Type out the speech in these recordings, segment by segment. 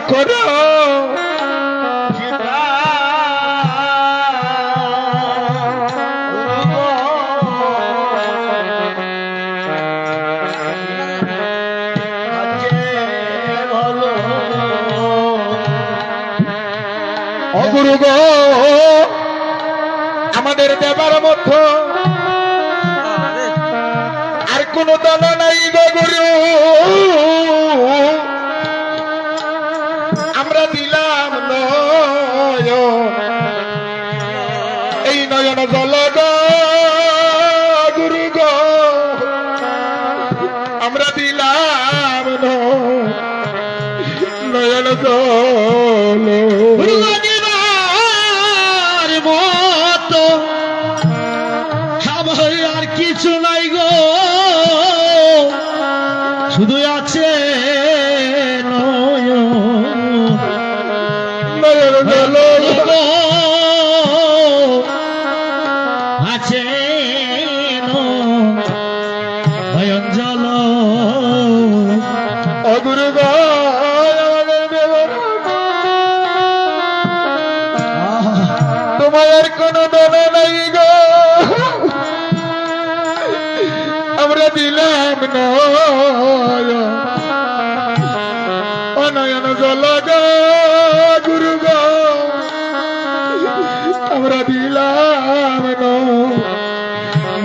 করো গুরু গো আমাদের দেবার মতো আর কোন দানা নাই গো গুরু আমরা দিলাম নয়ন এই নয়ন জল গো গুরু গো আমরা দিলাম নয়ন জল আর কিছু নাই গো শুধু আছে আছে নয়ন জল অগুরু তোমার কোন দানা নাই গো আমরা দিলাম নয়ন জল গো গুরু গো আমরা দিলাম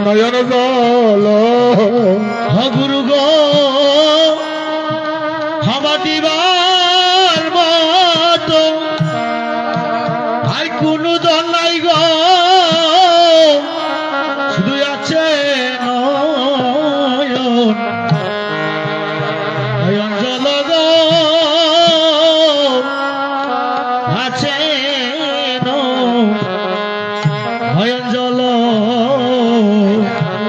নয়ন জল গুরু গো হাবা দিবার মতো আর কোনো দল নাই গো শুধু আছে নয়ন জল গো আছে নয়ন জল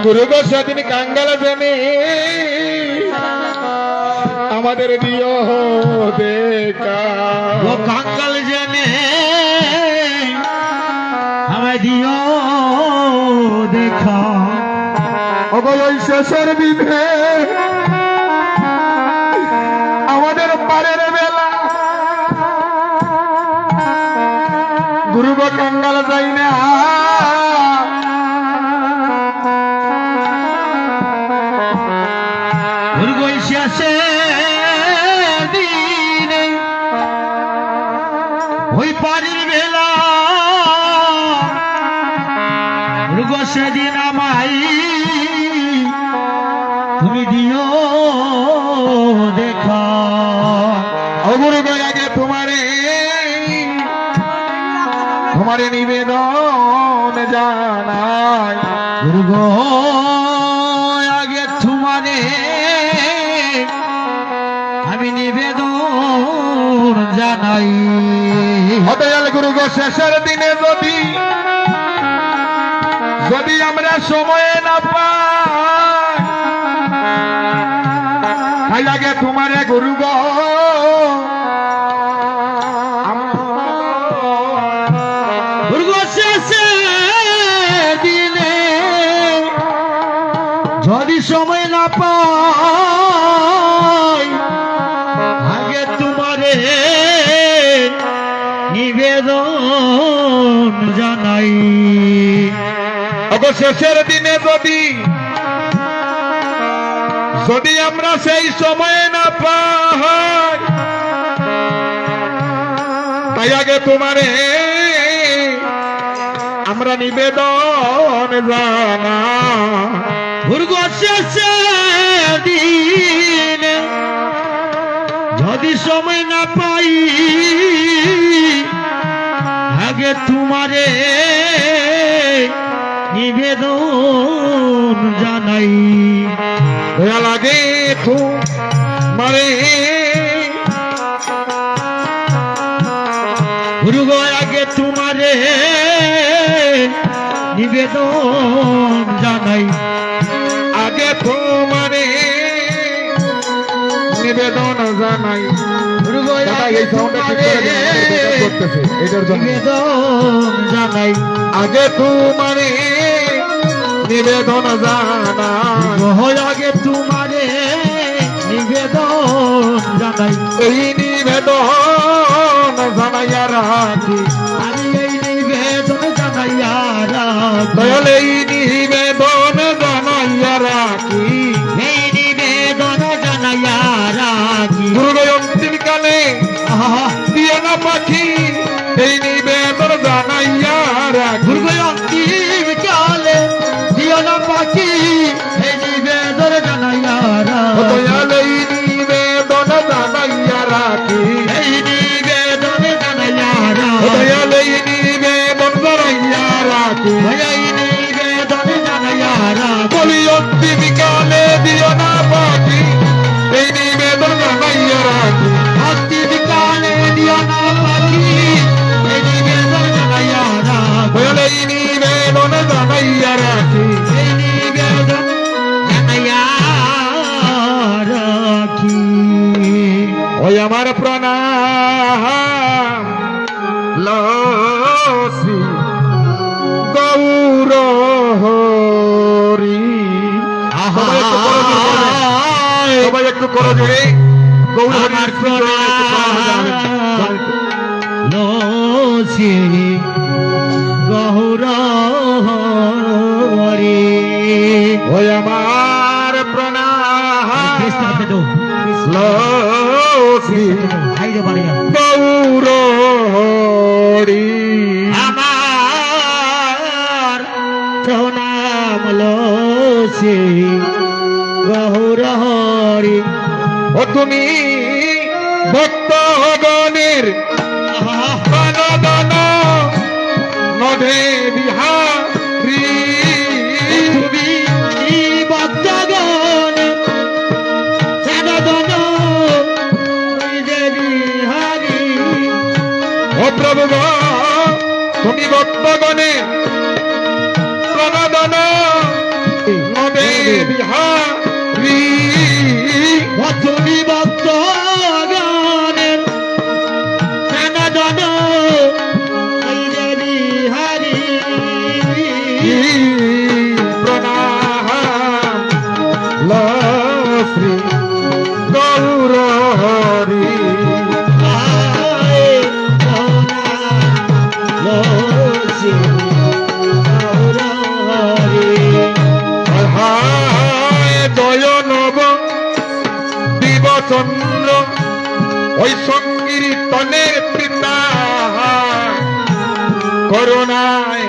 গুরু গো সেদিন কাঙ্গাল জানে আমাদের দিও দেখা ও কাঙ্গাল জানে আমায় দিও দেখা ওই শেষের দিনে আমাদের পারের বেলা গুরু গো কাঙ্গাল যাই না গুরু গো শেষে দিনে ওই পারের বেলা গুরু গো সেদিন আমায় তুমি দিও দেখা গুরু গো আগে তোমারে নিবেদন জানাই গুরু গো আগে তোমারে আমি নিবেদন জানাই দয়াল গুরু গো শেষের দিনে যদি আমরা সময় না পাই লাগে তোমারে গুরু গো গুরু গো শেষের দিনে যদি সময় না পাই আগে তোমারে নিবেদন জানাই শেষের দিনে যদি আমরা সেই সময় না পাই তাই আগে তোমারে আমরা নিবেদন জানা গুরু গো শেষের দিনে যদি সময় না পাই আগে তোমারে নিবেদন জানাই দয়া লাগে তোমারে গুরু গো আগে তোমারে নিবেদন জানাই আগে তোমারে নিবেদন জানাই গুরু গো এই সাউন্ডটা ঠিক করে দিন, করতেছে এটার জন্য নিবেদন জানাই আগে তোমারে নিবেদন জানাই আগে তোমারে নিবেদন জানাই এই নিবেদন জানাইয়া রাখি আমি এই নিবেদন জানাইয়া রাখি দয়াল এই নিবেদন জানাইয়া রাখি এই নিবেদন জানাইয়া রাখি দুর্গা অন্তিম কালে আহা দিও না পাখি এই নিবেদন জানাইয়া রাখি দুর্গা অন্তিম কালে দিও না পাখি এই নিবেদন জানাইয়া রাখি দয়াল এই নিবেদন জানাইয়া রাখি এই নিবেদন জানাইয়া রাখি দয়াল এই নিবেদন জানাইয়া রাখি এই নিবেদন জানাইয়া রাখি বলি অন্তিম কালে দিও না পাখি এই নিবেদন জানাইয়া রাখি অন্তিম কালে দিও না পাখি এই নিবেদন জানাইয়া রাখি দয়াল এই নিবেদন জানাইয়া রাখি এই নিবেদন জানাইয়া রাখি ওই আমার প্রণাম লসি গৌর হরি সবাই একটু করো জোরে গৌর হরি আমার লসি গৌর হরি ওই আমার প্রণাম লসি গৌর হরি আমার প্রণাম লসি গৌর হরি ও তুমি ভক্তগণের প্রাণদান নধে বিহারী তুমি ভক্তগণ প্রাণদান দেবী হারি ও প্রভু গো, তুমি ভক্তগণের প্রাণদান নধে বিহারী তুমি ভক্তগণের প্রাণদান দেবী হারি প্রণাম লশ্রী গৌর হরি জয় নব দিবচন্দ্র ওই সংকীর্তনের পিতা করুণায়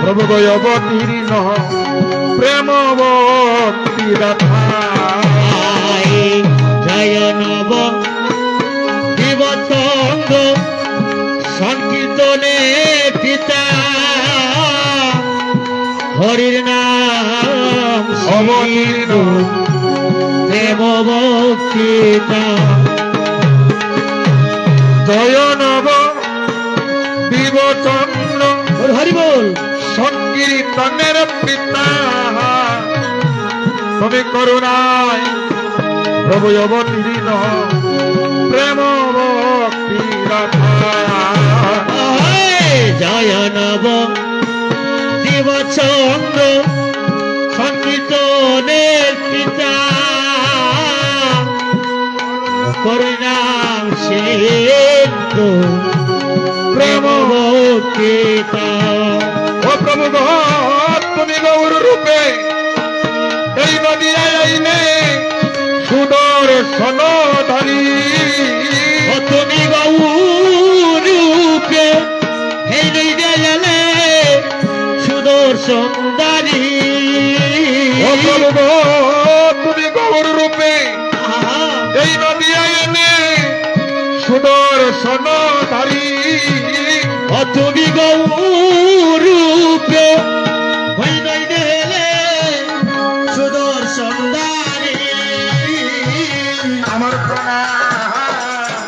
প্রভু গয় অবতীর্ণ প্রেম ভক্তি দাতা জয় নব দিবচন্দ্র সংকীর্তনে পিতা হরির নাম অবতীর্ণ প্রেম ভক্তিতা জয় নব দিবচন্দ্র হরি বল সংকীর্তনের পিতা তুমি করুণায় প্রভু অবতীর্ণ প্রেম ভক্তি দাতা জয় নব দিবচন্দ্র সংকীর্তনের পিতা করুণাম সেতু প্রেম ভক্তিতা ও প্রভু গো, তুমি গৌর রূপে এই নদী আইনে সুদর্শন ধরি তুমি গৌরূপে এই নিদেলে সুদর্শনদারি ও প্রভু গো, তুমি গৌর রূপে এই নদী আইনে সুদর্শন ধরি তুমি গৌরূপে ওই নিদেলে সুদর্শনদারি আমার প্রণাম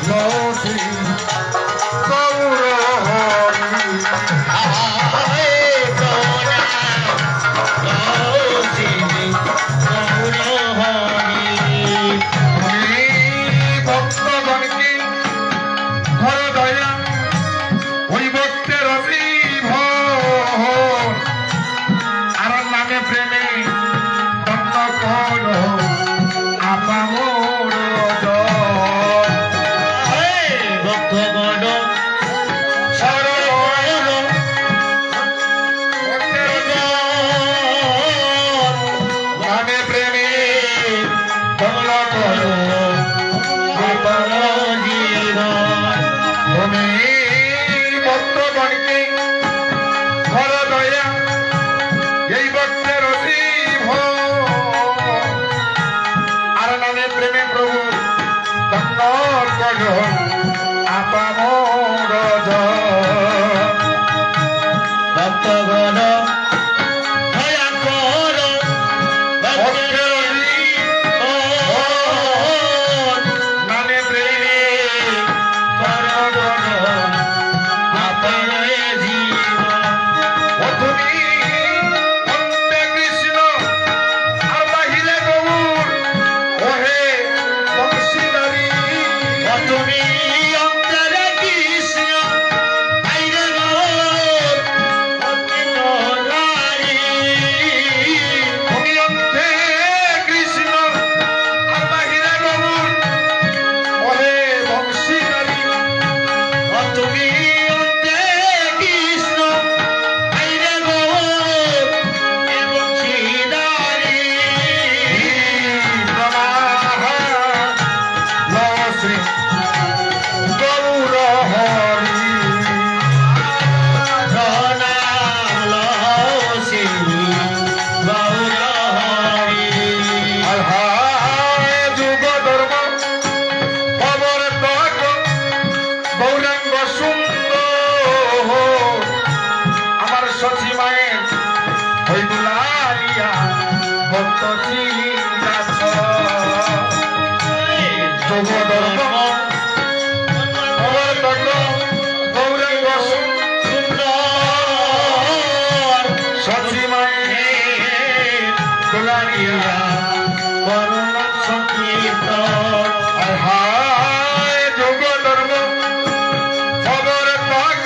লশ্রী গৌর হরি ভক্তগণকে ঘর দয়া ওই ভক্তের আপামর ভক্তগণ দয়া করো মানে তুমি অন্তে কৃষ্ণ আর বাহিরে গৌর ওহে বংশীধারী তুমি অন্তরে কৃষ্ণ বাইরে গৌর অন্তরারি তুমি অন্তে কৃষ্ণ আর বাহিরে গৌর ওহে বংশীধারী তুমি অন্তে কৃষ্ণ বাইরে গৌর এবং শ্রীদারি শ্রী গৌর হরি প্রণাম লসি গৌরহরি আলহায় যুগ ধর্ম খবর তক গৌরাঙ্গ সুন্দর আমার সচি মায়ের হইবুলারিয়া ভক্ত চিন্তাছ যুগ ধর্ম খবর তক গৌরাঙ্গ সুন্দর সচি মায়ের দুলারিয়া করুণ সংকীর্তন আলহায় যুগ ধর্ম খবর তক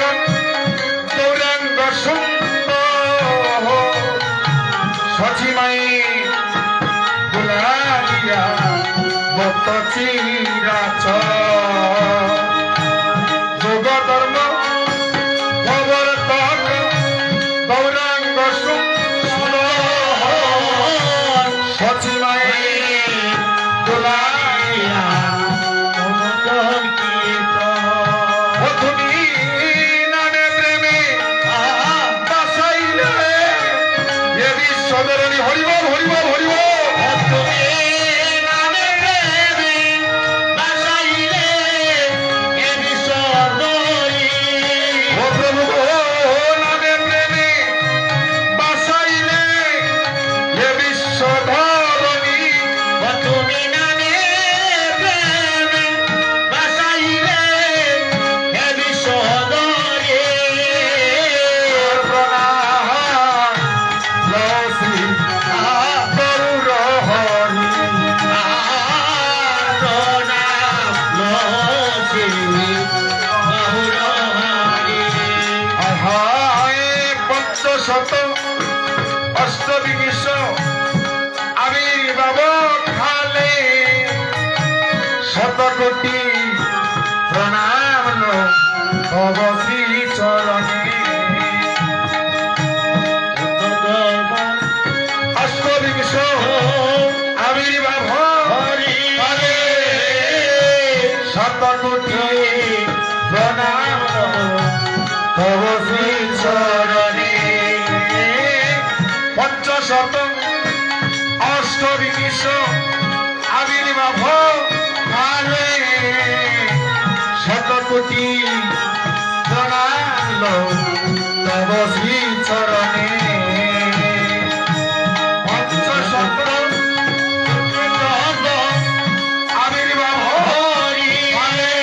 গৌরাঙ্গ সুন্দর সচিমাই দুলারিয়া ভক্ত চিরাচ যুগ ধর্ম খবর তক গৌরাঙ্গ সুন্দর সচিমাই দুলারিয়া ও তুমি নামে প্রেমে বাসাইলে এ বিশ্বধরণী হরিবল হরিবল হরিবল ও প্রভু গো নামে প্রেমে বাসাইলে এ বিশ্বধরণী প্রণাম লসি গৌর হরি আহায় পঞ্চশত অষ্টবিংশ আবির্ভাব খালে শতকোটি প্রণাম তব শ্রী চরণে অষ্টবিংশ আবির্ভাব খালে শতকোটি প্রণাম তব শ্রী চরণে পঞ্চশত অষ্টবিংশ আবির্ভাব কালে শতকোটি প্রণাম তব শ্রী চরণে পঞ্চশত আবির্ভাব কালে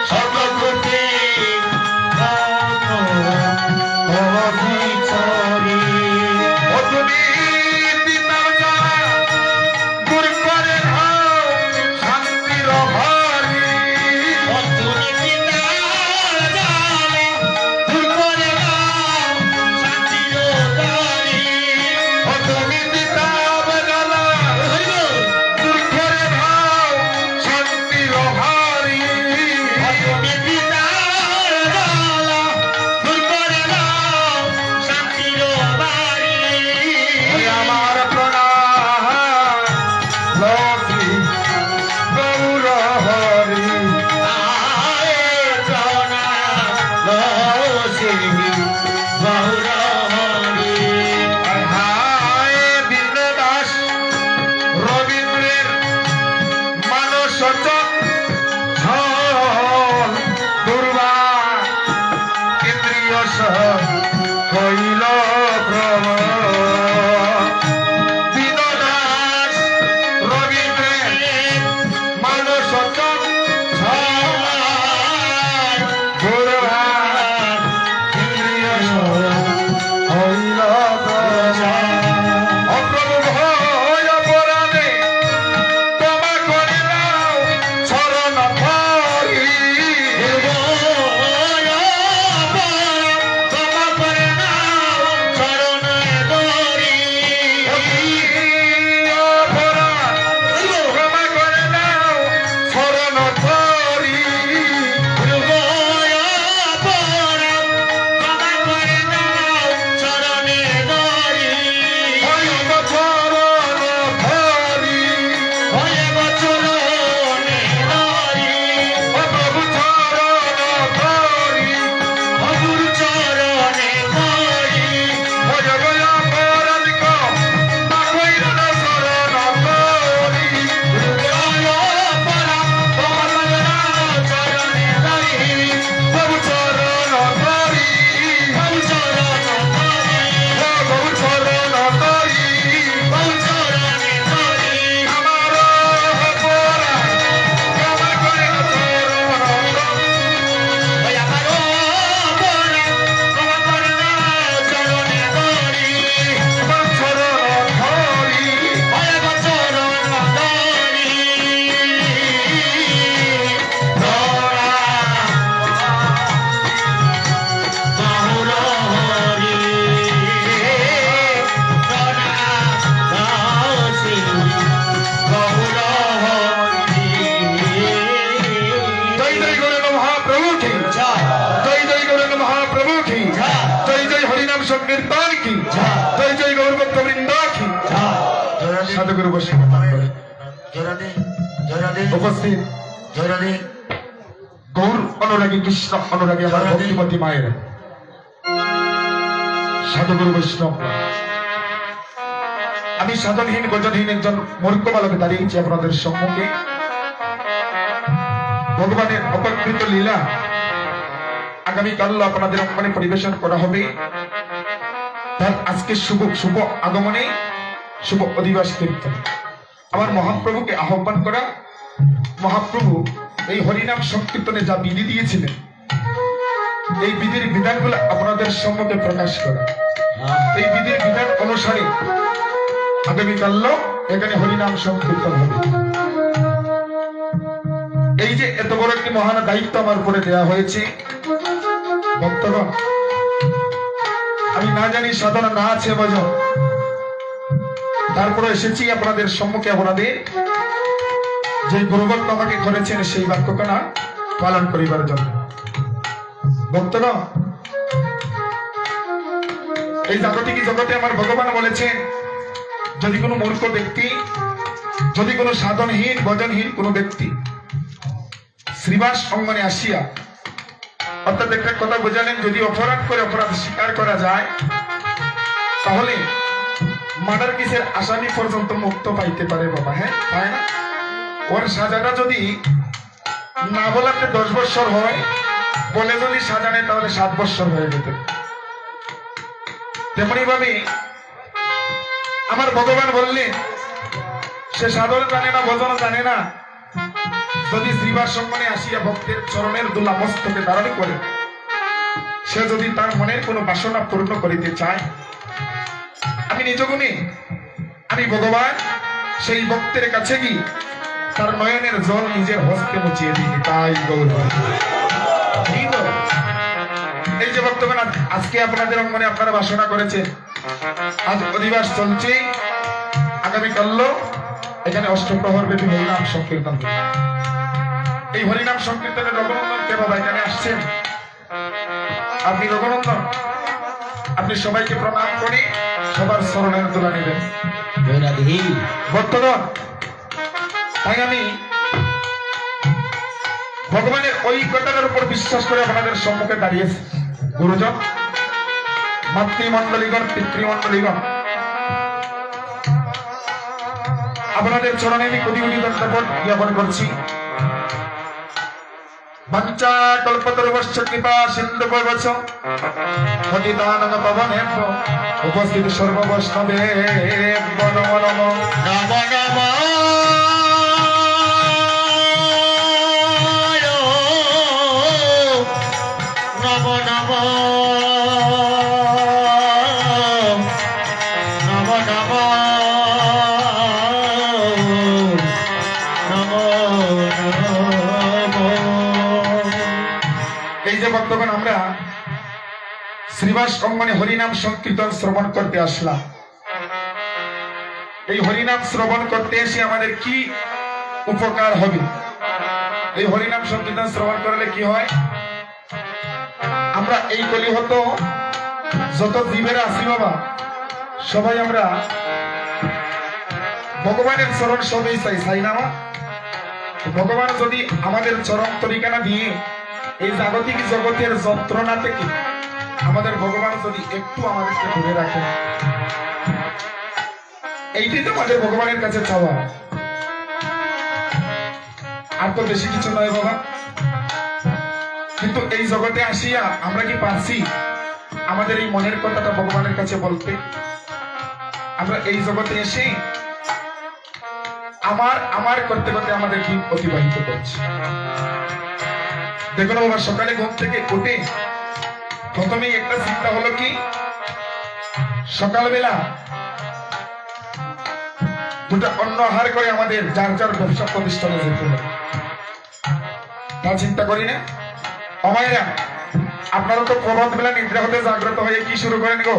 শতকোটি ও তুমি পিতার জ্বালা দূর করে দাও, শান্তি সাধুগুরু বসে প্রণাম করে। জয়রাধে জয়রাধে উপস্থিত জয়রাধে গৌর অনুরাগী কৃষ্ণ অনুরাগী আমার ভক্তিমতী মায়ের সাধুগুরু বৈষ্ণব, আমি সাধনহীন গজনহীন একজন মূর্খ বালকে দাঁড়িয়েছি আপনাদের সম্মুখে। ভগবানের অপকৃত লীলা আগামীকাল আপনাদের অঙ্গনে পরিবেশন করা হবে। তার আজকে শুভ শুভ আগমনে শুভ অধিবাস কীর্তন আমার মহাপ্রভুকে আহ্বান করা। মহাপ্রভু এই হরিনাম সংকীর্তনে যা বিধি দিয়েছিলেন, এই বিধির বিধানগুলো আপনাদের সম্মুখে প্রকাশ করা। এই বিধির বিধান অনুসারে আগামীকাল এখানে হরিনাম সংকীর্তন হবে। এই যে এত বড় একটি মহান দায়িত্ব আমার উপরে দেওয়া হয়েছে, ভক্তগণ, আমি না জানি সাধনা না আছে ভজন, তারপরে এসেছি আপনাদের সম্মুখে আপনাদের যে গুরুভক্ত আমাকে করেছেন সেই বাক্যখানা পালন করিবার জন্য। ভক্তগণ, এই জাগতিক জগতে আমার ভগবান বলেছেন, যদি কোনো মূর্খ ব্যক্তি, যদি কোনো সাধনহীন ভজনহীন কোনো ব্যক্তি শ্রীবাস অঙ্গনে আসিয়া, অর্থাৎ একটা কথা বোঝালেন, যদি অপরাধ করে অপরাধ স্বীকার করা যায় তাহলে মার্ডার কেসের আসামি পর্যন্ত মুক্ত পাইতে পারে বাবা। হ্যাঁ, তাই না? ওর সাজাটা যদি না বলাতে 10 বছর হয়, বলে যদি সাজা নেয় তাহলে 7 বছর হয়ে যেত। তেমনি ভাবে আমার ভগবান বললেন, সে সাধন জানে না, ভজন জানে না, যদি শ্রীবাস সম্মানে আসিয়া ভক্তের চরণের দুলা মস্তকে ধারণ করে, সে যদি তার মনের কোনো বাসনা পূর্ণ করিতে চায়, আমি নিজ গুণে আমি ভগবান সেই ভক্তের কাছে গিয়ে তার নয়নের জল নিজের হস্তে মুছিয়ে দিই। তাই গৌর এই যে বর্তমান আজকে আপনাদের অঙ্গনে আপনারা বাসনা করেছেন, আজ অধিবাস চলছে, আগামীকাল এখানে অষ্টপ্রহর ব্যাপী হরিনাম সংকীর্তন। এই হরিনাম সংকীর্তনে রঘুনন্দন কে বাবা এখানে আসছেন? আপনি রঘুনন্দন, আপনি সবাইকে প্রণাম করে সবার চরণের তোলা নেবেন। বর্তমান তাই আমি ভগবানের ওই কথাটার উপর বিশ্বাস করে আপনাদের সম্মুখে দাঁড়িয়েছি। গুরুজন, মাতৃমণ্ডলীগণ, পিতৃমণ্ডলীগণ, আপনাদের চরণে আমি কোটি কোটি দণ্ডবত জ্ঞাপন করছি। মঞ্চা কল্পতরুবশ্চ কৃপা সিন্ধু ভৈবচ পতিতানং পাবনেভ্য উপস্থিত সর্ব বৈষ্ণবে নমো নমো নমো নমো নমো নমো নমো নমো নমো নমো। এই যে বর্তমান আমরা শ্রীবাস অঙ্গনে হরিনাম সংকীর্তন শ্রবণ করতে আসলাম, এই হরিনাম শ্রবণ করতে এসে আমাদের কি উপকার হবে? এই হরিনাম সংকীর্তন শ্রবণ করলে কি হয়? আমরা এই কলিহত যত জীবেরা আছি বাবা, সবাই আমরা ভগবানের চরণ সবই চাই, চাই না? ভগবান যদি আমাদের চরণ তরিকানা দিয়ে এই জাগতিক জগতের যন্ত্রণা থেকে আমাদের ভগবান যদি একটু আমাদেরকে ধরে রাখে, এইটাই তো আমাদের ভগবানের কাছে চাওয়া, আর তো বেশি কিছু নয় বাবা। কিন্তু এই জগতে আসিয়া আমরা কি পারছি আমাদের এই মনের কথাটা ভগবানের কাছে বলতে? আমরা এই জগতে এসে আমার আমার করতে করতে আমাদের দিন অতিবাহিত করছি। দেখুন বাবা, সকালে ঘুম থেকে উঠে প্রথমেই একটা চিন্তা হলো কি, সকালবেলা দুটো অন্ন আহার করে আমাদের যার যার ব্যবসা প্রতিষ্ঠানে যেতে হবে, তা চিন্তা করি না? অমায়েরা, আপনারা তো প্রভাত বেলা নিদ্রা হতে জাগ্রত হয়ে কি শুরু করেন গো?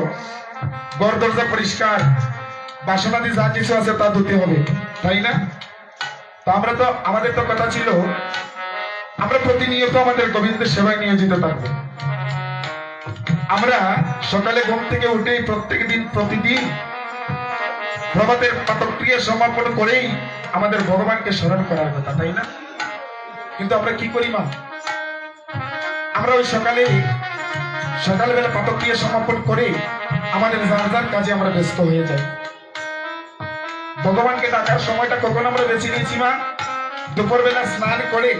ঘর দরজা পরিষ্কার, বাসনাদি যা কিছু আছে তা ধুতে হবে, তাই না? তো আমরা তো, আমাদের তো কথা ছিল আমরা প্রতিনিয়ত আমাদের গোবিন্দের সেবায় নিয়োজিত থাকবো। আমরা সকালে ঘুম থেকে উঠে প্রত্যেক দিন প্রতিদিন প্রভাতের প্রাতঃক্রিয়া সমাপন করেই আমাদের ভগবানকে স্মরণ করার কথা, তাই না? কিন্তু আমরা কি করি মা? আমরা ওই সকালবেলা প্রাতঃক্রিয়া সমাপন করে আমাদের যার যার কাজে আমরা ব্যস্ত হয়ে যাই। ভগবানকে ডাকার সময়টা কখন আমরা বেছে নিয়েছি মা? দুপুরবেলা স্নান করে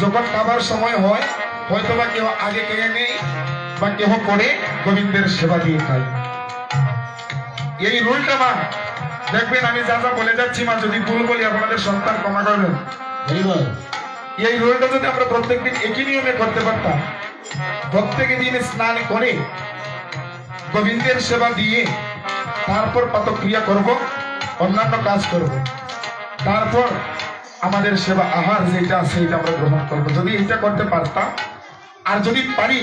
যখন খাবার সময় হয়, হয়তো বা কেউ আগে খেয়ে নেই বা কেহ পরে গোবিন্দের সেবা দিয়ে খায়। এই রুলটা মা দেখবেন, আমি যা যা বলে যাচ্ছি মা, যদি ভুল বলি আপনাদের সন্তান ক্ষমা করবেন। এই রুলটা যদি আমরা প্রত্যেকদিন একই নিয়মে করতে পারতাম, প্রত্যেক দিন স্নান করে গোবিন্দের সেবা দিয়ে তারপর প্রাতঃক্রিয়া করব, অন্যান্য কাজ করব, তারপর আমাদের সেবা আহার যেটা সেইটা আমরা গ্রহণ করব। যদি এটা করতে পারতাম, আর যদি পারি,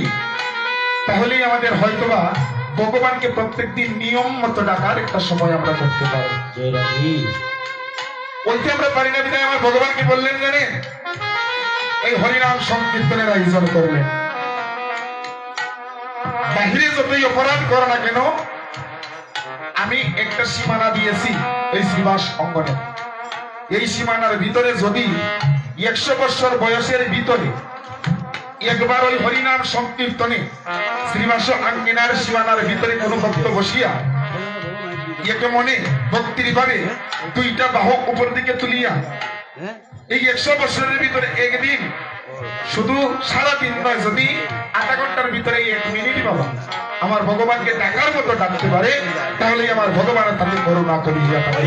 তাহলেই আমাদের হয়তোবা ভগবানকে প্রত্যেকদিন নিয়ম মতো ডাকার একটা সময় আমরা করতে পারবো। বলতে আমরা পারি না বিধায় আমার ভগবান কি বললেন জানেন? এই হরিনাম সংকীর্তনের আয়োজন করলেন। বাহিরে যতই অপরাধ করো না কেন, আমি একটা সীমানা দিয়েছি এই শ্রীবাস অঙ্গনে। এই সীমানার ভিতরে যদি 100 বছর বয়সের ভিতরে একবার ওই হরিনাম সংকীর্তনে শ্রীবাস আঙ্গিনার সীমানার ভিতরে কোনো ভক্ত বসিয়া একে মনে ভক্তির ভাবে দুইটা বাহু উপর দিকে তুলিয়া এই 100 বছরের ভিতরে একদিন, শুধু সারাদিন নয়, যদি আধা ঘন্টার ভিতরে 1 মিনিট বাবা আমার ভগবানকে ডাকার মতো ডাকতে পারে, তাহলে আমার ভগবান তাকে করুণা করিয়া পারে।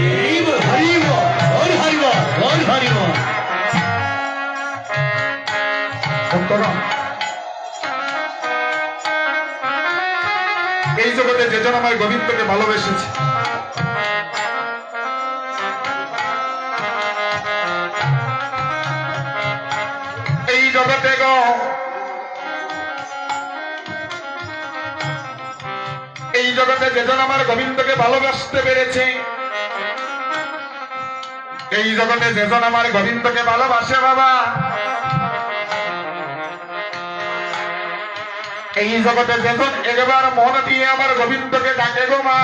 এই জগতে যেজন আমার গোবিন্দকে ভালোবেসেছে, এই জগতে গো এই জগতে যেজন আমার গোবিন্দকে ভালোবাসতে পেরেছে, এই জগতে যেজন আমার গোবিন্দকে ভালোবাসে বাবা, এই জগতে যেজন একবার মন দিয়ে আমার গোবিন্দকে ডাকে গো মা,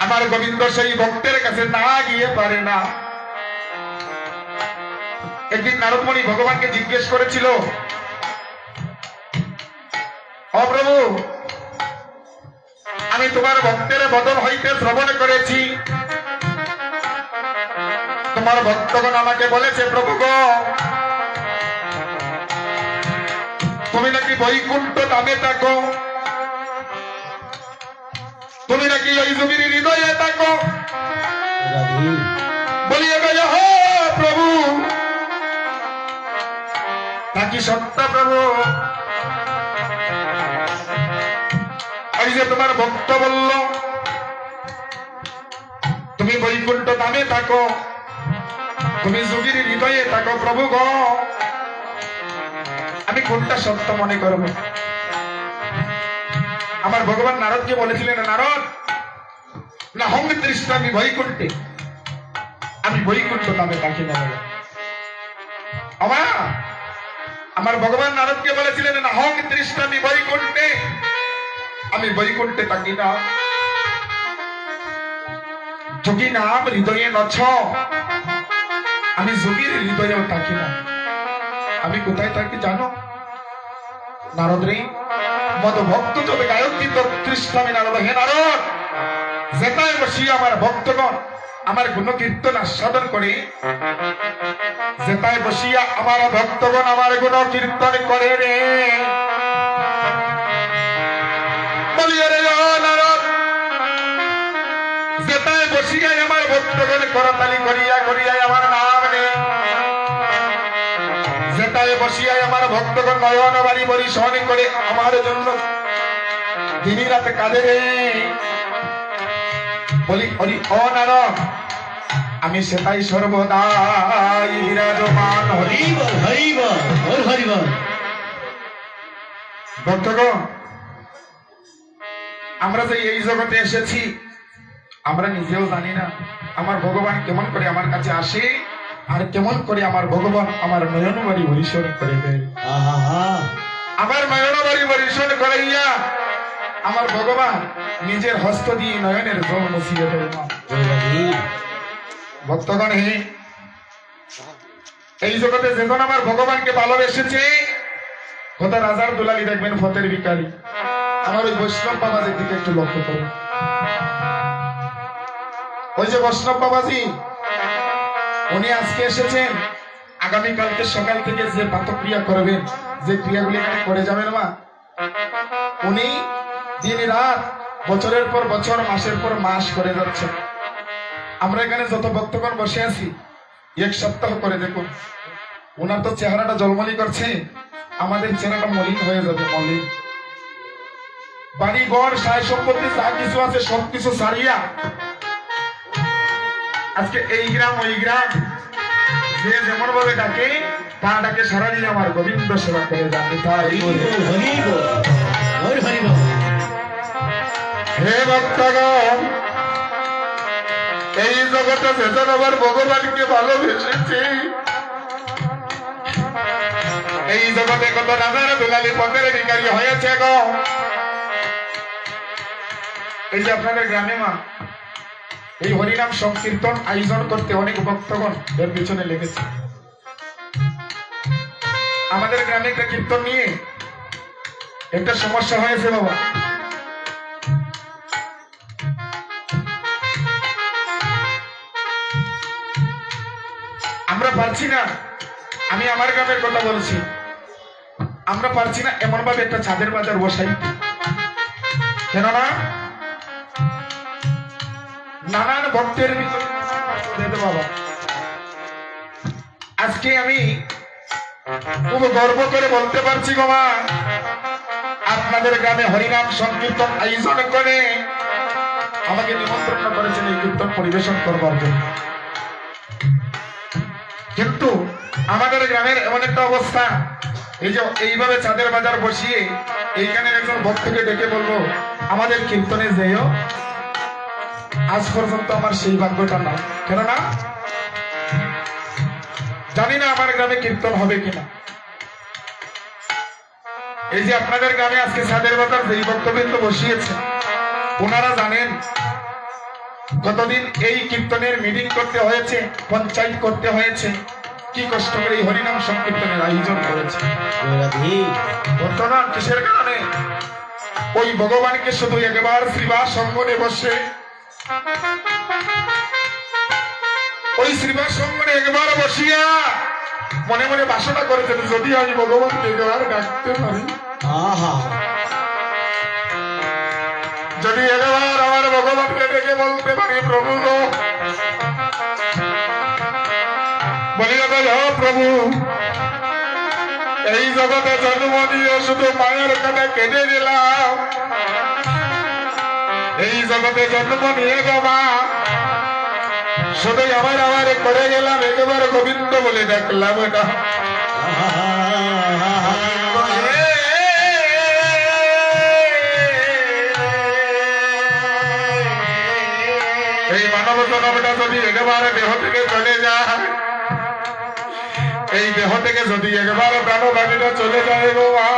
আমার গোবিন্দ সেই ভক্তের কাছে না গিয়ে পারে না। একদিন নারদমণি ভগবানকে জিজ্ঞেস করেছিল, ও প্রভু, আমি তোমার ভক্তের বদন হইতে শ্রবণ করেছি, তোমার ভক্তগণ আমাকে বলেছে প্রভু গো, তুমি নাকি বৈকুণ্ঠ ধামে থাকো, তুমি নাকি ওই জমির হৃদয়ে থাকো। বলিয়ে গেল, হে প্রভু, নাকি সত্য প্রভু? এই যে তোমার ভক্ত বলল তুমি বৈকুণ্ঠ ধামে থাকো, তুমি যোগীর হৃদয়ে থাকো প্রভু গো, আমি কোনটা সত্য মনে করব? আমার ভগবান নারদকে বলেছিলেন, নারদ, না হং তৃষ্ণা আমি বৈকুণ্ঠে, আমি বৈকুণ্ঠ ধামে থাকি না। আমার ভগবান নারদকে বলেছিলেন, না হং তৃষ্ণা আমি বৈকুণ্ঠে, আমি বৈকুণ্ঠে থাকি না। যোগী নাম হৃদয়ে নছ, আমি যোগীর হৃদয়েও থাকি না। আমি কোথায় থাকি জানো নারদ রে? মদ ভক্ত তবে গায়ক কিন্তু তৃষ্ণামি নারদ। হে নারদ, যেটায় বসি আমার ভক্তগণ আমার গুণ কীর্তন আস্বাদন করে, যেটায় বসিয়া আমার ভক্তগণ আমার গুণ কীর্তন করে রে, বলিয়া রে নারদ, যেটায় বসিয়া আমার ভক্তগণ করতালি করিয়া করিয়া আমার নাম নে, যেটায় বসিয়া আমার ভক্তগণ নয়ন বাড়ি পরিশন করে আমার জন্য দিনী রাতে কাঁদে রে, বলি হরি ও নারদ, আমি সেটাই সর্বদাই বিরাজমান। হরিবল হরিবল হরিবল। ভক্তগণ, আমরা যে এই জগতে এসেছি আমরা নিজেও জানি না আমার ভগবান কেমন করে আমার কাছে আসে, আর কেমন করে আমার ভগবান আমার নয়ন বাড়ি পরিশন করে দেয়। আমার নয়ন বাড়ি পরিশন করাইয়া আমার ভগবান নিজের হস্ত দিয়ে নয়নের জল মুছিয়ে দেবে মা। ভক্তগণ হে, এই জগতে যেজন আমার ভগবানকে ভালোবেসেছে, কত রাজার দুলালি দেখবেন ফতের ভিখারি। আমার ওই বৈষ্ণব বাবাজির দিকে একটু লক্ষ্য করুন। ওই যে বৈষ্ণব বাবাজি, উনি আজকে এসেছেন, আগামীকালকে সকাল থেকে যে পাতক্রিয়া করবেন, যে ক্রিয়াগুলি এখানে করে যাবেন মা, উনি দিন রাত বছরের পর বছর মাসের পর মাস করে যাচ্ছেন। আমরা এখানে যত ভক্তগণ বসে আছি, এক সপ্তাহ করে দেখুন, ওনার তো চেহারাটা জলমলি করছে, আমাদের চেহারাটা মলিন হয়ে যাবে, মলিন। বাড়ি ঘর সায় সম্পত্তি যা কিছু আছে সবকিছু সারিয়া আজকে এই গ্রাম ওই গ্রাম যে যেমন ভাবে ডাকে তা ডাকে সারা দিয়ে আমার গোবিন্দ সেবা করে যাবে। তাই হে ভক্তগণ, এই জগতে যেজন আমার ভগবানকে ভালোবেসেছে, এই জগতে কত রাজার দুলালি পথের ভিখারি হয়েছে গো। এই যে আপনাদের গ্রামে মা এই হরিনাম সংকীর্তন আয়োজন করতে অনেক ভক্তগণ এর পিছনে লেগেছে। আমাদের গ্রামে একটা কীর্তন নিয়ে একটা সমস্যা হয়েছে বাবা। আমরা পারছি না, আমি আমার গ্রামের কথা বলছি, আমরা পারছি না এমন ভাবে একটা চাঁদের বাজার বসাই, কেননা নানান ভক্তের বাবা। আজকে আমি খুব গর্ব করে বলতে পারছি গো মা, আপনাদের গ্রামে হরিনাম সংকীর্তন আয়োজন করে আমাকে নিমন্ত্রণ করেছেন এই কীর্তন পরিবেশন করবার জন্য। কিন্তু আমাদের গ্রামের এমন একটা অবস্থা, এই যে এইভাবে চাঁদের বাজার বসিয়ে এইখানে একজন ভক্তকে ডেকে বলবো আমাদের কীর্তনে যেও, আজ পর্যন্ত আমার সেই ভাগ্যটা না। কেননা জানি না আমার গ্রামে কীর্তন হবে কিনা। এই যে আপনাদের গ্রামে আজকে চাঁদের বাজার যেই ভক্তবৃন্দ বসিয়েছে, ওনারা জানেন কতদিন এই কীর্তনের মিটিং করতে হয়েছে, পঞ্চায়েত করতে হয়েছে, কি কষ্ট করে এই হরিনাম সংকীর্তনের আয়োজন করেছে। বর্তমান কিসের কারণে? ওই ভগবানকে শুধু একবার শ্রীবাস অঙ্গনে বসে, ওই শ্রীবাস অঙ্গনে একবার বসিয়া মনে মনে বাসনা করেছেন, যদি আমি ভগবানকে একবার ডাকতে পারি, যদি একবার আমার ভগবানকে ডেকে বলতে পারি প্রভু গো, বলিয়া প্রভু এই জগতে জন্ম দিয়ে শুধু মায়ের কাছে কেঁদে দিলাম, এই জগতে জন্ম নিয়ে গমা শুধু আমার করে গেলাম, একবার গোবিন্দ বলে দেখলাম এটা। এই মানব জন্মটা যদি একেবারে দেহ থেকে চলে যায়, এই দেহ থেকে যদি একবার প্রাণবাণীটা চলে যায় গো মা,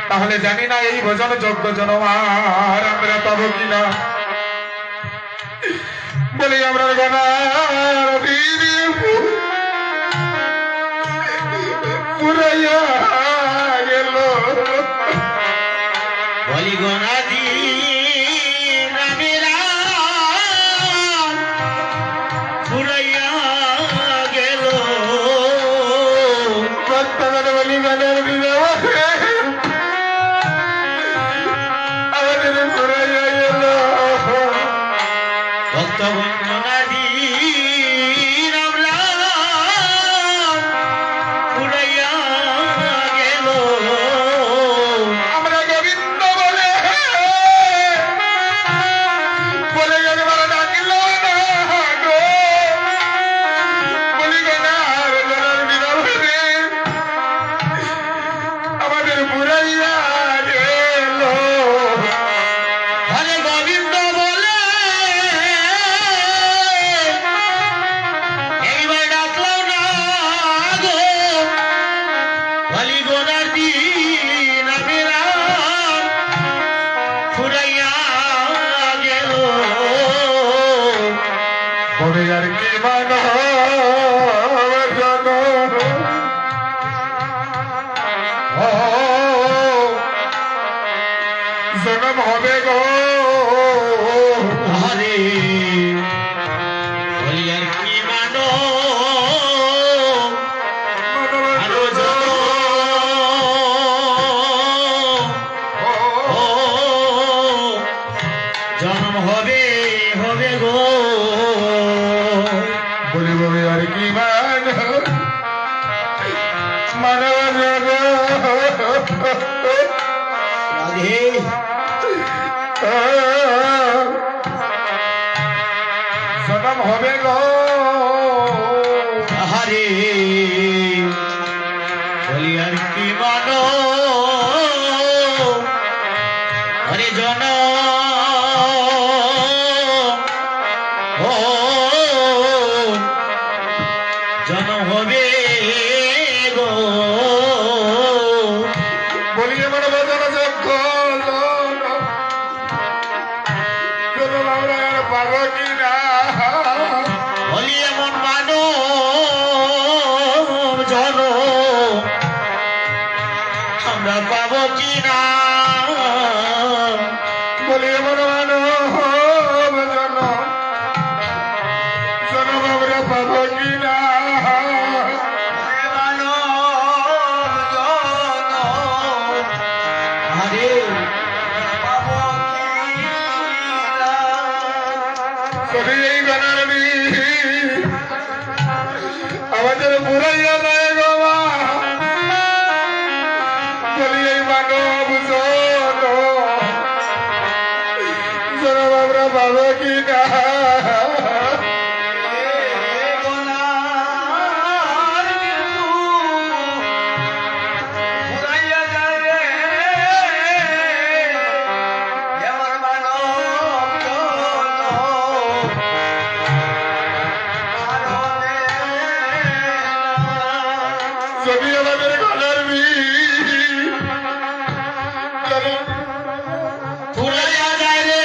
তাহলে জানি না এই ভজন যোগ্য জন্ম আর আমরা পাবো কিনা। বলি আমরা গনার পুরাইয়া গেল, বলি গনাদি পুরাইয়া গেল, ভক্তগণ বলি গনার আমাদের পুরাইয়া গেল। ভক্তগণাদি পুরাইয়া গেল, আমরা গোবিন্দ বলে বলে গেলে বলে ডাকিল না গো, বলি গনার গনার বিরহে আমাদের পুরাইয়া গেল। হরে গোবিন্দ বলে জনম হবে গো হরে বলি আর কি মানো আরো জন্ম হবে হবে গো বলি বলি আর কি মানব রাধে জনম হবে গো হরে বলি আর কি মানো হরে জন ও জন হবে গো বলি আমার বাজানো যজ্ঞ আমরা আর পারো কি না বলি এমন মানো জন আমরা পাবো কি না বলি আমার মানব জনম আমরা পাবো কি না হরে যদি এই বানানি আমাদের পুরাইয়া দেয় গো মা বলি এই মানব জনম আমরা পাবো কি না যদি আমাদের ঘরের ফুরাইয়া যায় রে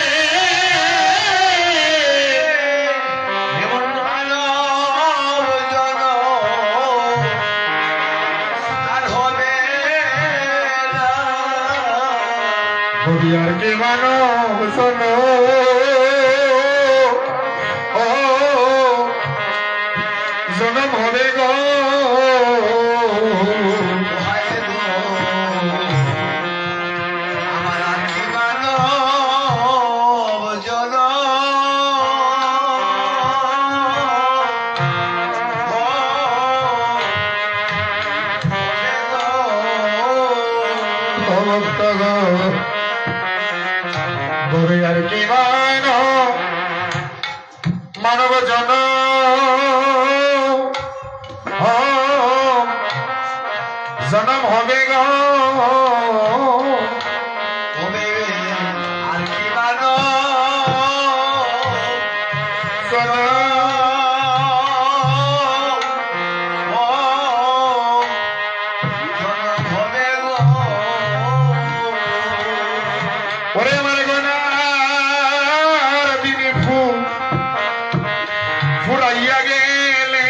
এমন মানব জন আর হবে না। কবি আর কি মানব শোনো ও জনম হবে গো আমার আর কি মানব জন ভক্ত গো কবি আর কি মানব জন জনম হবে গো হবে আর কি মানব ওরে আমার গোনার দিনে ফুরাইয়া গেলে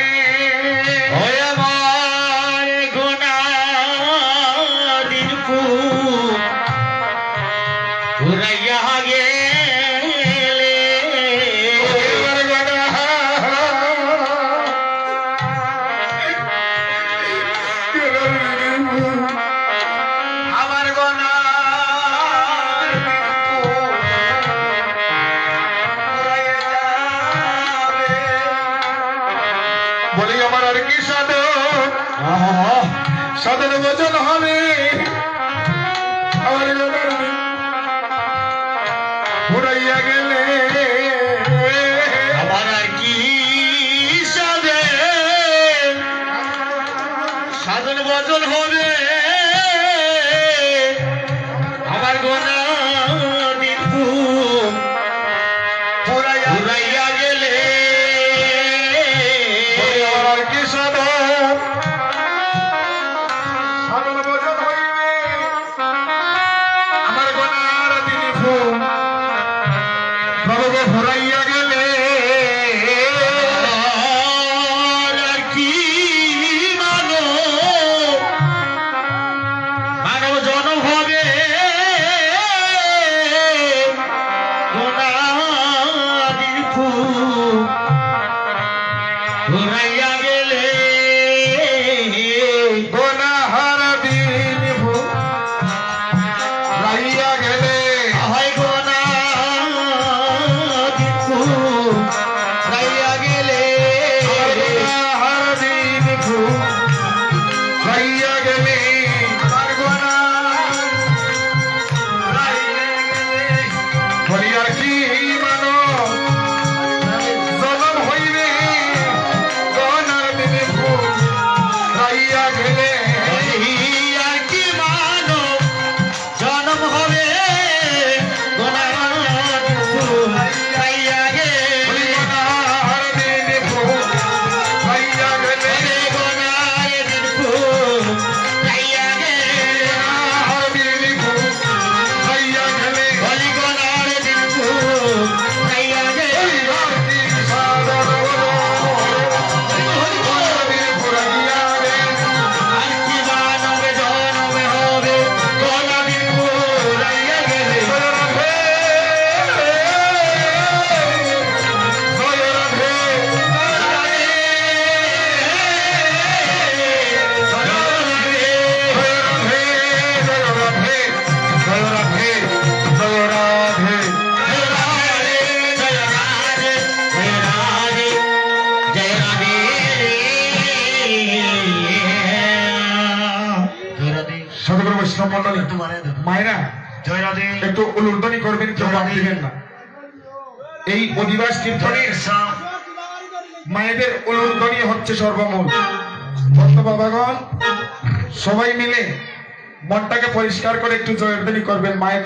ওই আমার গোনার দিন ফুরাইয়া গেলে আমার আমার গোনার ফুরাইয়া যাবে। বলি আমার আর কি সাধন সাধন বচন হবে আমার গোনার ফুরাইয়া গেলে আমার আর কি সাধে সাধন বচন হবে আমার গোনা দিন ফুরাইয়া গেলে বলি আমার আর কি সাধন সাধন বচন হইবে আমার গোনার দিনে প্রভু ফুরাইয়া গেলে আর কি মানব জনম হবে জয় রাধে একটু উলুর্দনি করবেন, কেউ বাদ দিবেন না। এই অধিবাস কীর্তনের মায়েদের উলুর্দনি হচ্ছে সর্বমূল। ভক্ত বাবাগণ সবাই মিলে মনটাকে পরিষ্কার করে একটু জয়ধ্বনি করবেন, মায়ের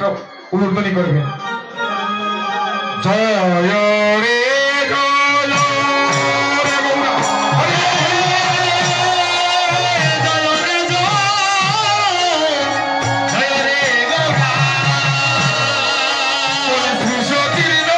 উলুর্দনি করবেন। জয় রে জয় রে গৌরা, হরে শ্রী সতীর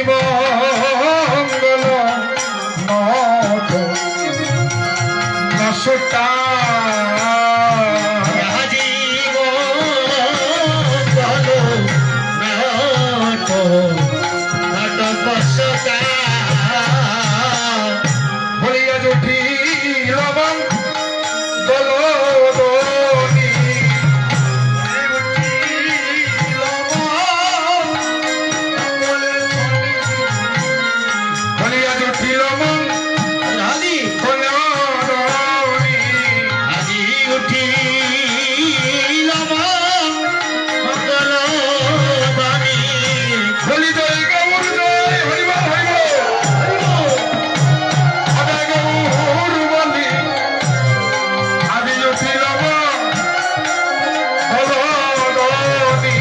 মঙ্গল মঠ নশটা বলিয়া জুটি লবণ দলদনি বলিয়া জুটি লবণ বলি জয় গৌর জয় হরিবল হরিবল আদায় গৌর বলি আদি জুটি লবণ দলদনি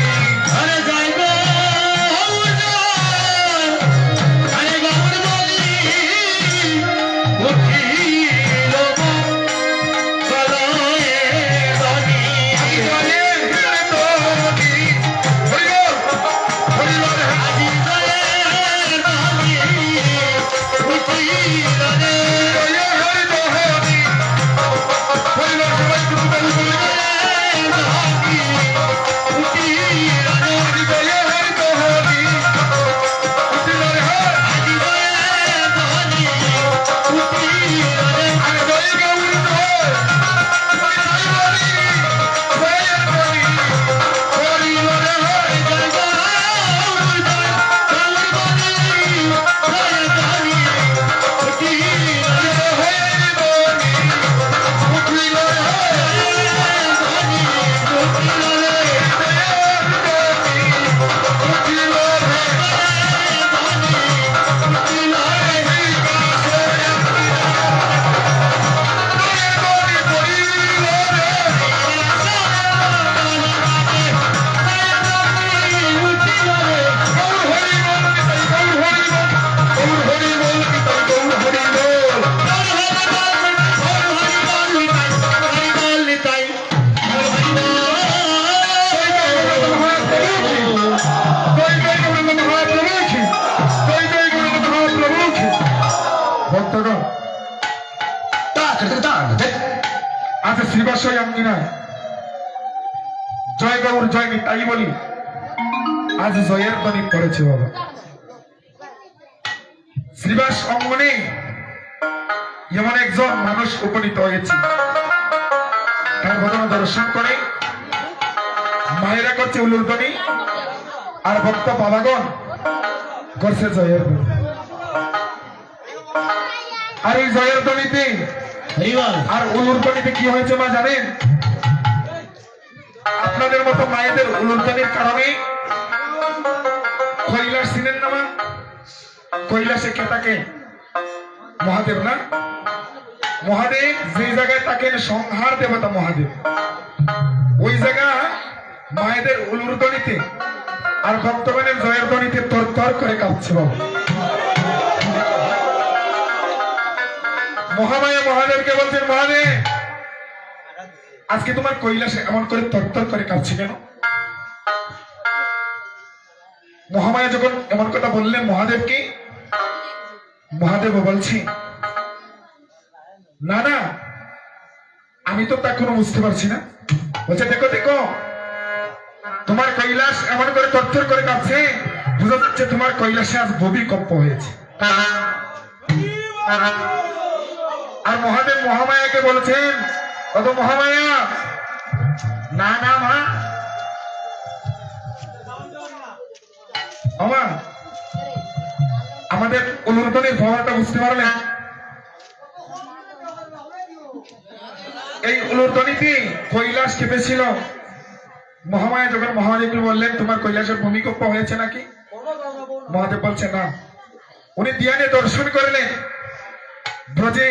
আচ্ছা শ্রীবাসয় আঙ্গিনায় জয় গৌর জয় তাই বলি আজ জয়ের ধ্বনি পড়েছে বাবা। শ্রীবাস অঙ্গনে এমন একজন মানুষ উপনীত হয়েছে, তার ঘটনা দর্শন করে মায়েরা করছে উলুর্দনি আর ভক্ত বাবাগণ করছে জয়ের ধ্বনি। আর এই জয়ের ধ্বনিতে আর উলুর্দনিতে কি হয়েছে মা জানেন? আপনাদের মতো মায়েদের উলুর্দনির কারণে কৈলাস চিনেন না মা? কৈলাসে কে থাকে? মহাদেব না? মহাদেব যে জায়গায় থাকেন সংহার দেবতা মহাদেব, ওই জায়গা মায়েদের উলুর্দনিতে আর ভক্তগণের জয়ের ধ্বনিতে তর তর করে কাঁপছে বাবা। মহামায়া মহাদেবকে বলছেন, মহাদেব আজকে তোমার কৈলাসে এমন করে তরতর করে কাঁপছে কেন? মহামায়া যখন এমন কথা বললেন মহাদেবকে, মহাদেব বলছি, না না, আমি তো তা কোনো বুঝতে পারছি না। বলছে, দেখো দেখো, তোমার কৈলাস এমন করে তরতর করে কাঁপছে, বোঝা যাচ্ছে তোমার কৈলাসে আজ ভূমিকম্প হয়েছে। আর মহাদেব মহামায়াকে বলেছেন, কত মহামায়া, না না মা, আমা আমাদের অনুরোধনের ভাবনাটা বুঝতে পারলেন? এই উলুরধ্বনিতে কৈলাস কেঁপেছিল। মহামায়া যখন মহাদেবকে বললেন, তোমার কৈলাসের ভূমিকম্প হয়েছে নাকি? মহাদেব বলছে না। উনি ধ্যানে দর্শন করলেন ব্রজে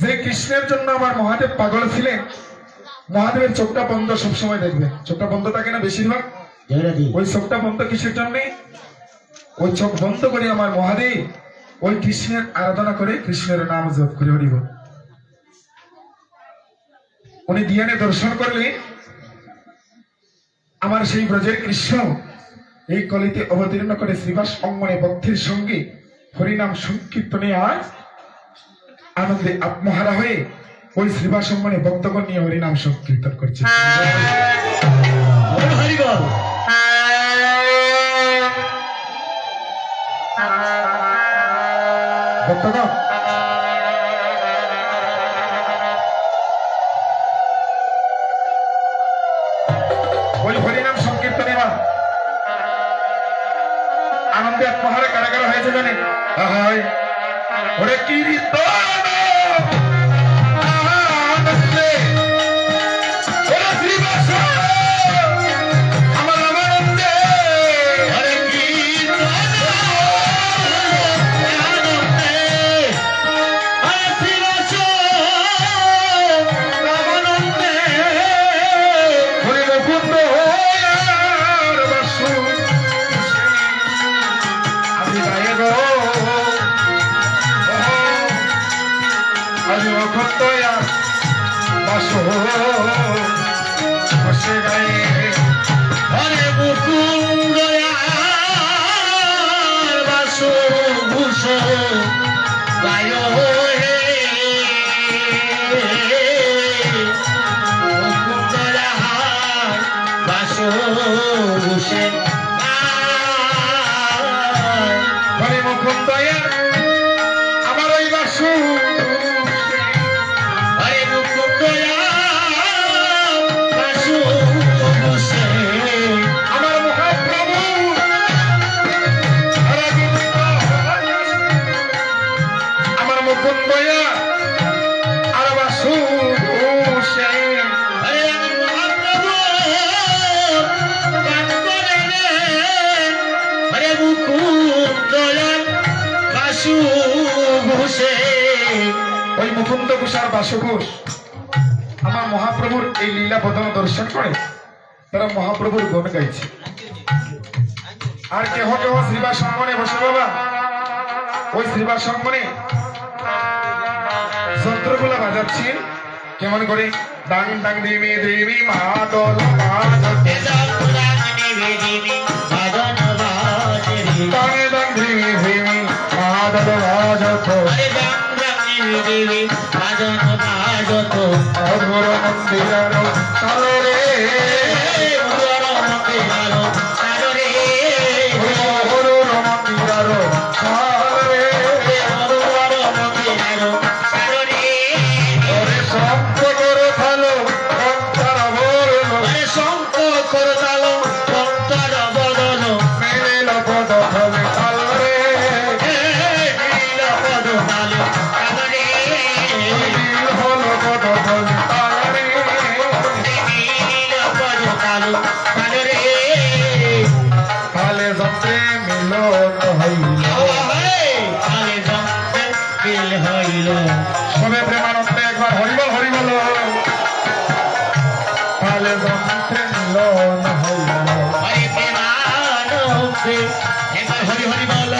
যে কৃষ্ণের জন্য আমার মহাদেব পাগল ছিলেন। মহাদেবের চোখটা বন্ধ, সবসময় দেখবে চোখটা বন্ধ থাকে না বেশিরভাগ। ওই চোখটা বন্ধ কিসের জন্য? ওই চোখ বন্ধ করে আমার মহাদেব ওই কৃষ্ণের আরাধনা করে, কৃষ্ণের নাম জপ করে, হরিব। উনি ধ্যানে দর্শন করলে আমার সেই ব্রজের কৃষ্ণ এই কলিতে অবতীর্ণ করে শ্রীবাস অঙ্গনে ভক্তির সঙ্গে হরিনাম সংকীর্তনে আর আনন্দে আত্মহারা হয়ে ওই শ্রীবাস অঙ্গনে ভক্তগণ নিয়ে হরিনাম সংকীর্তন করছে। ভক্তগণ, ওই হরিনাম সংকীর্তনে আনন্দে আত্মহারে কারা কারা হয়েছে জানেন? ওরে কীর্তন বসে গায়ে হরে মুকুন্দ বাসো ভূষো গায় হে মুকুন্দ বাসো ভূষে হরে মুকুন্দ আমার ওই বাসু আমার মহাপ্রভু আমার মুকুন্দয়া আর বাসু ওই মুকুন্দ ঘোষ আর বাসু ঘোষ আমার মহাপ্রভুর এই লীলা বদন দর্শন করে তারা মহাপ্রভুর গুণ গাইছে। আর কেহ কেহ শ্রীবাস অঙ্গনে বসে বাবা ওই শ্রীবাস অঙ্গনে যন্ত্রগুলা বাজাচ্ছে কেমন করে, ডাং ডাং দেবী দেবী মাদল মাদতে ডাং ডাং দেবী দেবী মাদল বাজত অধুর মন্দিরার তালরে অধুর মন্দিরার তালরে ওরে শঙ্খ করে থালো অন্তর বরণ মিলিল পদ ফলে তালরে হল পদ ফলে তালরে তালে যন্ত্রে মিলন হইল সবে প্রেমানন্দে একবার হরিবল হরিবল তালে যন্ত্রে মিলন হইল হরি হরি বল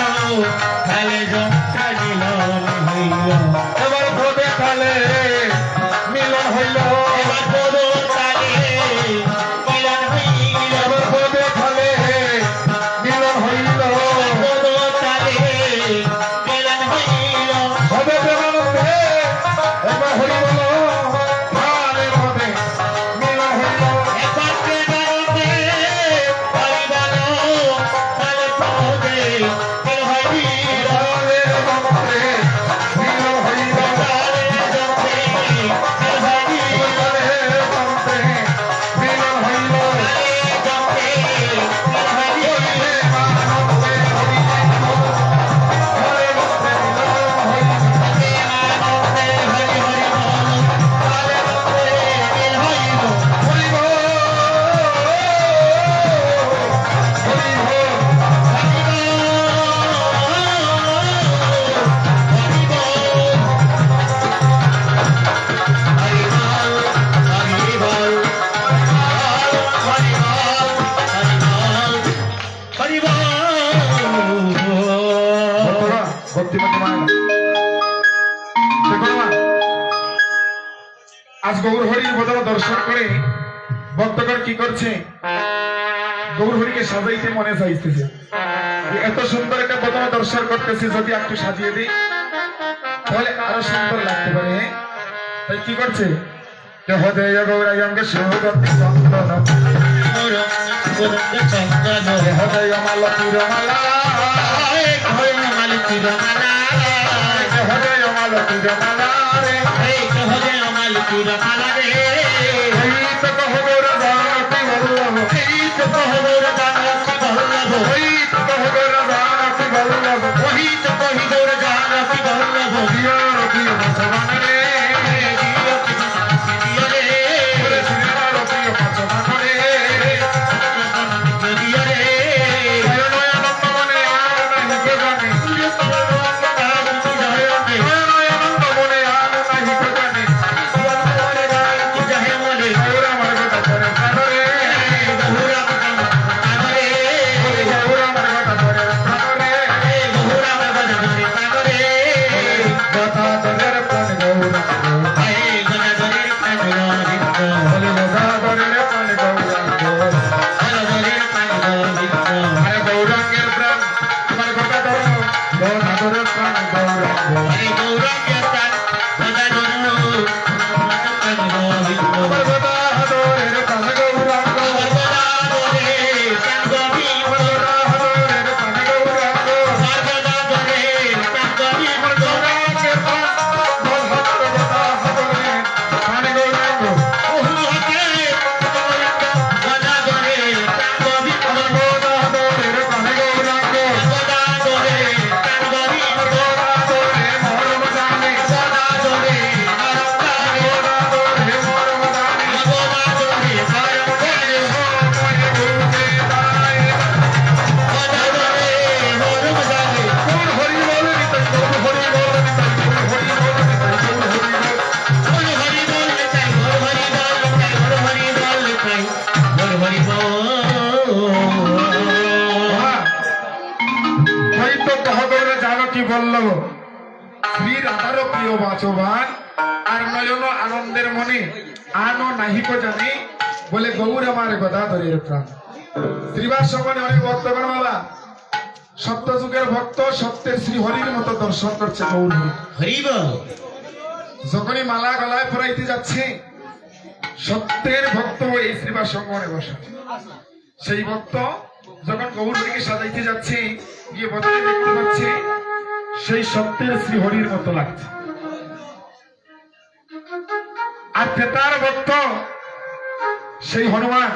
তালে যন্ত্র মিলন হইল এবার বোধে তালে মিলন হইল এবার বড় তালে মিলন হইল এবার বোধে তালে মিলন হইল বড় তালে মিলন হইল আজ গৌর হরির বদল দর্শন করে ভক্তগণ কি করছে, গৌর হরিকে সাজাইতে মনে চাইতেছে। এত সুন্দর একটা বদল দর্শন করতেছে, যদি একটু সাজিয়ে দিই তাহলে আরো সুন্দর লাগতে পারে। হ্যাঁ, তাই কি করছে, হৃদয় গৌরাঙ্গে সুগন্ধি চন্দন, হৃদয় মালতীর মালা, হৃদয় মালতীর মালা রে, এই তো কহ গৌর জানতি বল্লভ, এই তো কহ গৌর জানতি বল্লভ, এই তো কহ গৌর জানতি বল্লভ, ওই তো কহি গৌর জানতি বল্লভ, দিও প্রিয় ভগবান রে, দিও প্রিয় রে, ওরে শ্রীরাম প্রিয় ভগবান রে, দিও রে, নয়ন আনন্দ মনে আর নাহি কে জানে, নয়ন মনে আর নাহি কে জানে, গৌর আমার কথা ধরে প্রাণ রে, গৌর আমার কথা ধরে প্রাণ রে, কথা ধরে প্রাণ গৌর, বলে কথা ধরে প্রাণ গৌরাঙ্গ, আরে গৌরাঙ্গের প্রাণ তোমার কথা ধরো, কথা ধরে প্রাণ গৌরাঙ্গ, তোমার কথা ধরে প্রাণ গৌরাঙ্গ, তোমার কথা ধরে প্রাণ গৌরাঙ্গ, আমার গৌরাঙ্গের প্রাণ, ভক্তের কথা ধরে প্রাণ গৌরাঙ্গ, আমার কথা ধরে প্রাণ গৌরাঙ্গ, আমার কথা ধরে মরম জানে, কথা ধরে মরম জানে, মনে ভূতে দাঁড়ায়, গৌর হরি বল নিতাই, গৌর হরি বল নিতাই, গৌর হরি বল নিতাই, গৌর হরি বল। হ্যাঁ, হয়তো তহগৌরে জানো কি বলল, শ্রী রাধারও প্রিয় বাচবান, আর নয়ন আনন্দের মনে আনো নাহিক জানি, বলে গৌর আমার গদাধরের প্রাণ। শ্রীবাস সঙ্গনে অনেক ভক্তগণ বাবা, সত্য যুগের ভক্ত সত্যের শ্রী হরির মতো দর্শন করছে গৌর হরি। যখনই মালা গলায় পরাইতে যাচ্ছে, সত্যের ভক্ত এই শ্রীবাস সঙ্গনে বসা, সেই ভক্ত যখন গৌর হরিকে সাজাইতে যাচ্ছে, গিয়ে বদলে দেখতে পাচ্ছে সেই সত্যের শ্রী হরির মতো লাগছে। আর ক্রেতার ভক্ত সেই হনুমান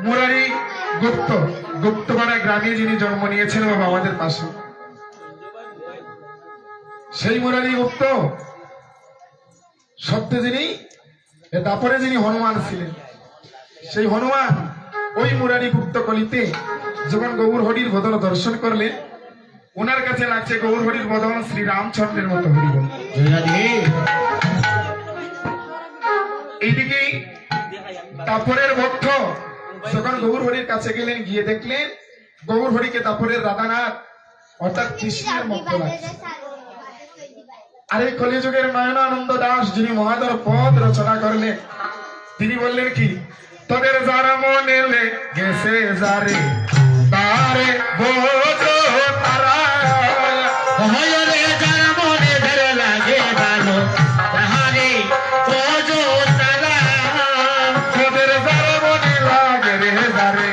মুরারি গুপ্ত, গুপ্তপাড়া গ্রামে যিনি জন্ম নিয়েছেন বাবা আমাদের পাশে, সেই মুরারি গুপ্ত সত্যে যিনি, তারপরে যিনি হনুমান ছিলেন, সেই হনুমান ওই মুরারি গুপ্ত কলিতে যখন গৌর হরির বদল দর্শন করলেন, ওনার কাছে লাগছে গৌর হরির বদল শ্রী রামচন্দ্রের মতো হরি বল। এইদিকে তাপরের ভক্ত যখন গৌর হরির কাছে গেলেন, গিয়ে দেখলেন গৌর হরিকে তাপরের রাধানাথ অর্থাৎ কৃষ্ণের মতো লাগছে। আর এই কলিযুগের নয়নানন্দ দাস যিনি মহাদর পদ রচনা করলেন, তিনি বললেন কি, তোদের যারা মনে গেছে যারে তারে বোঝো তারা, তোদের যারা মনে লাগে রে যারে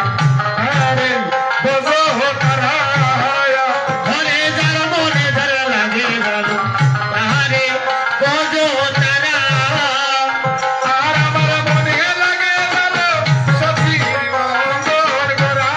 তারে বোঝো তারা, আর আমার মনে লাগে ভালো সখীর মঙ্গল করা,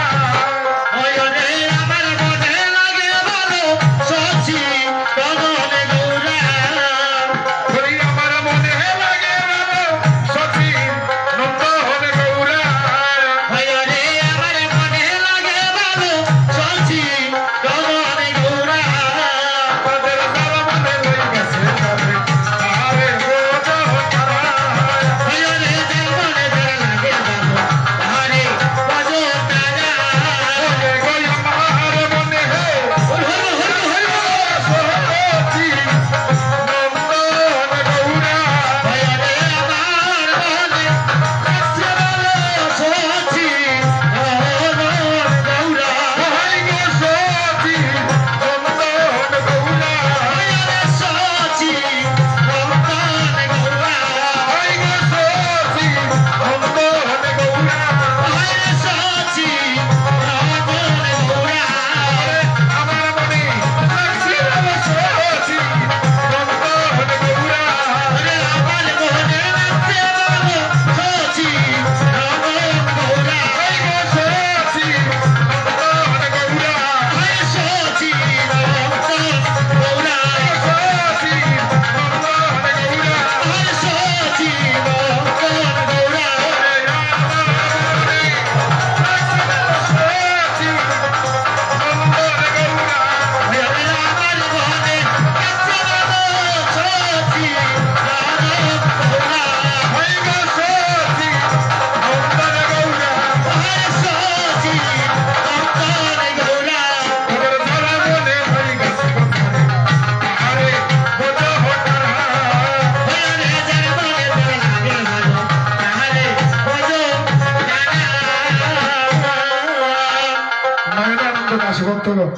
ভক্তগণ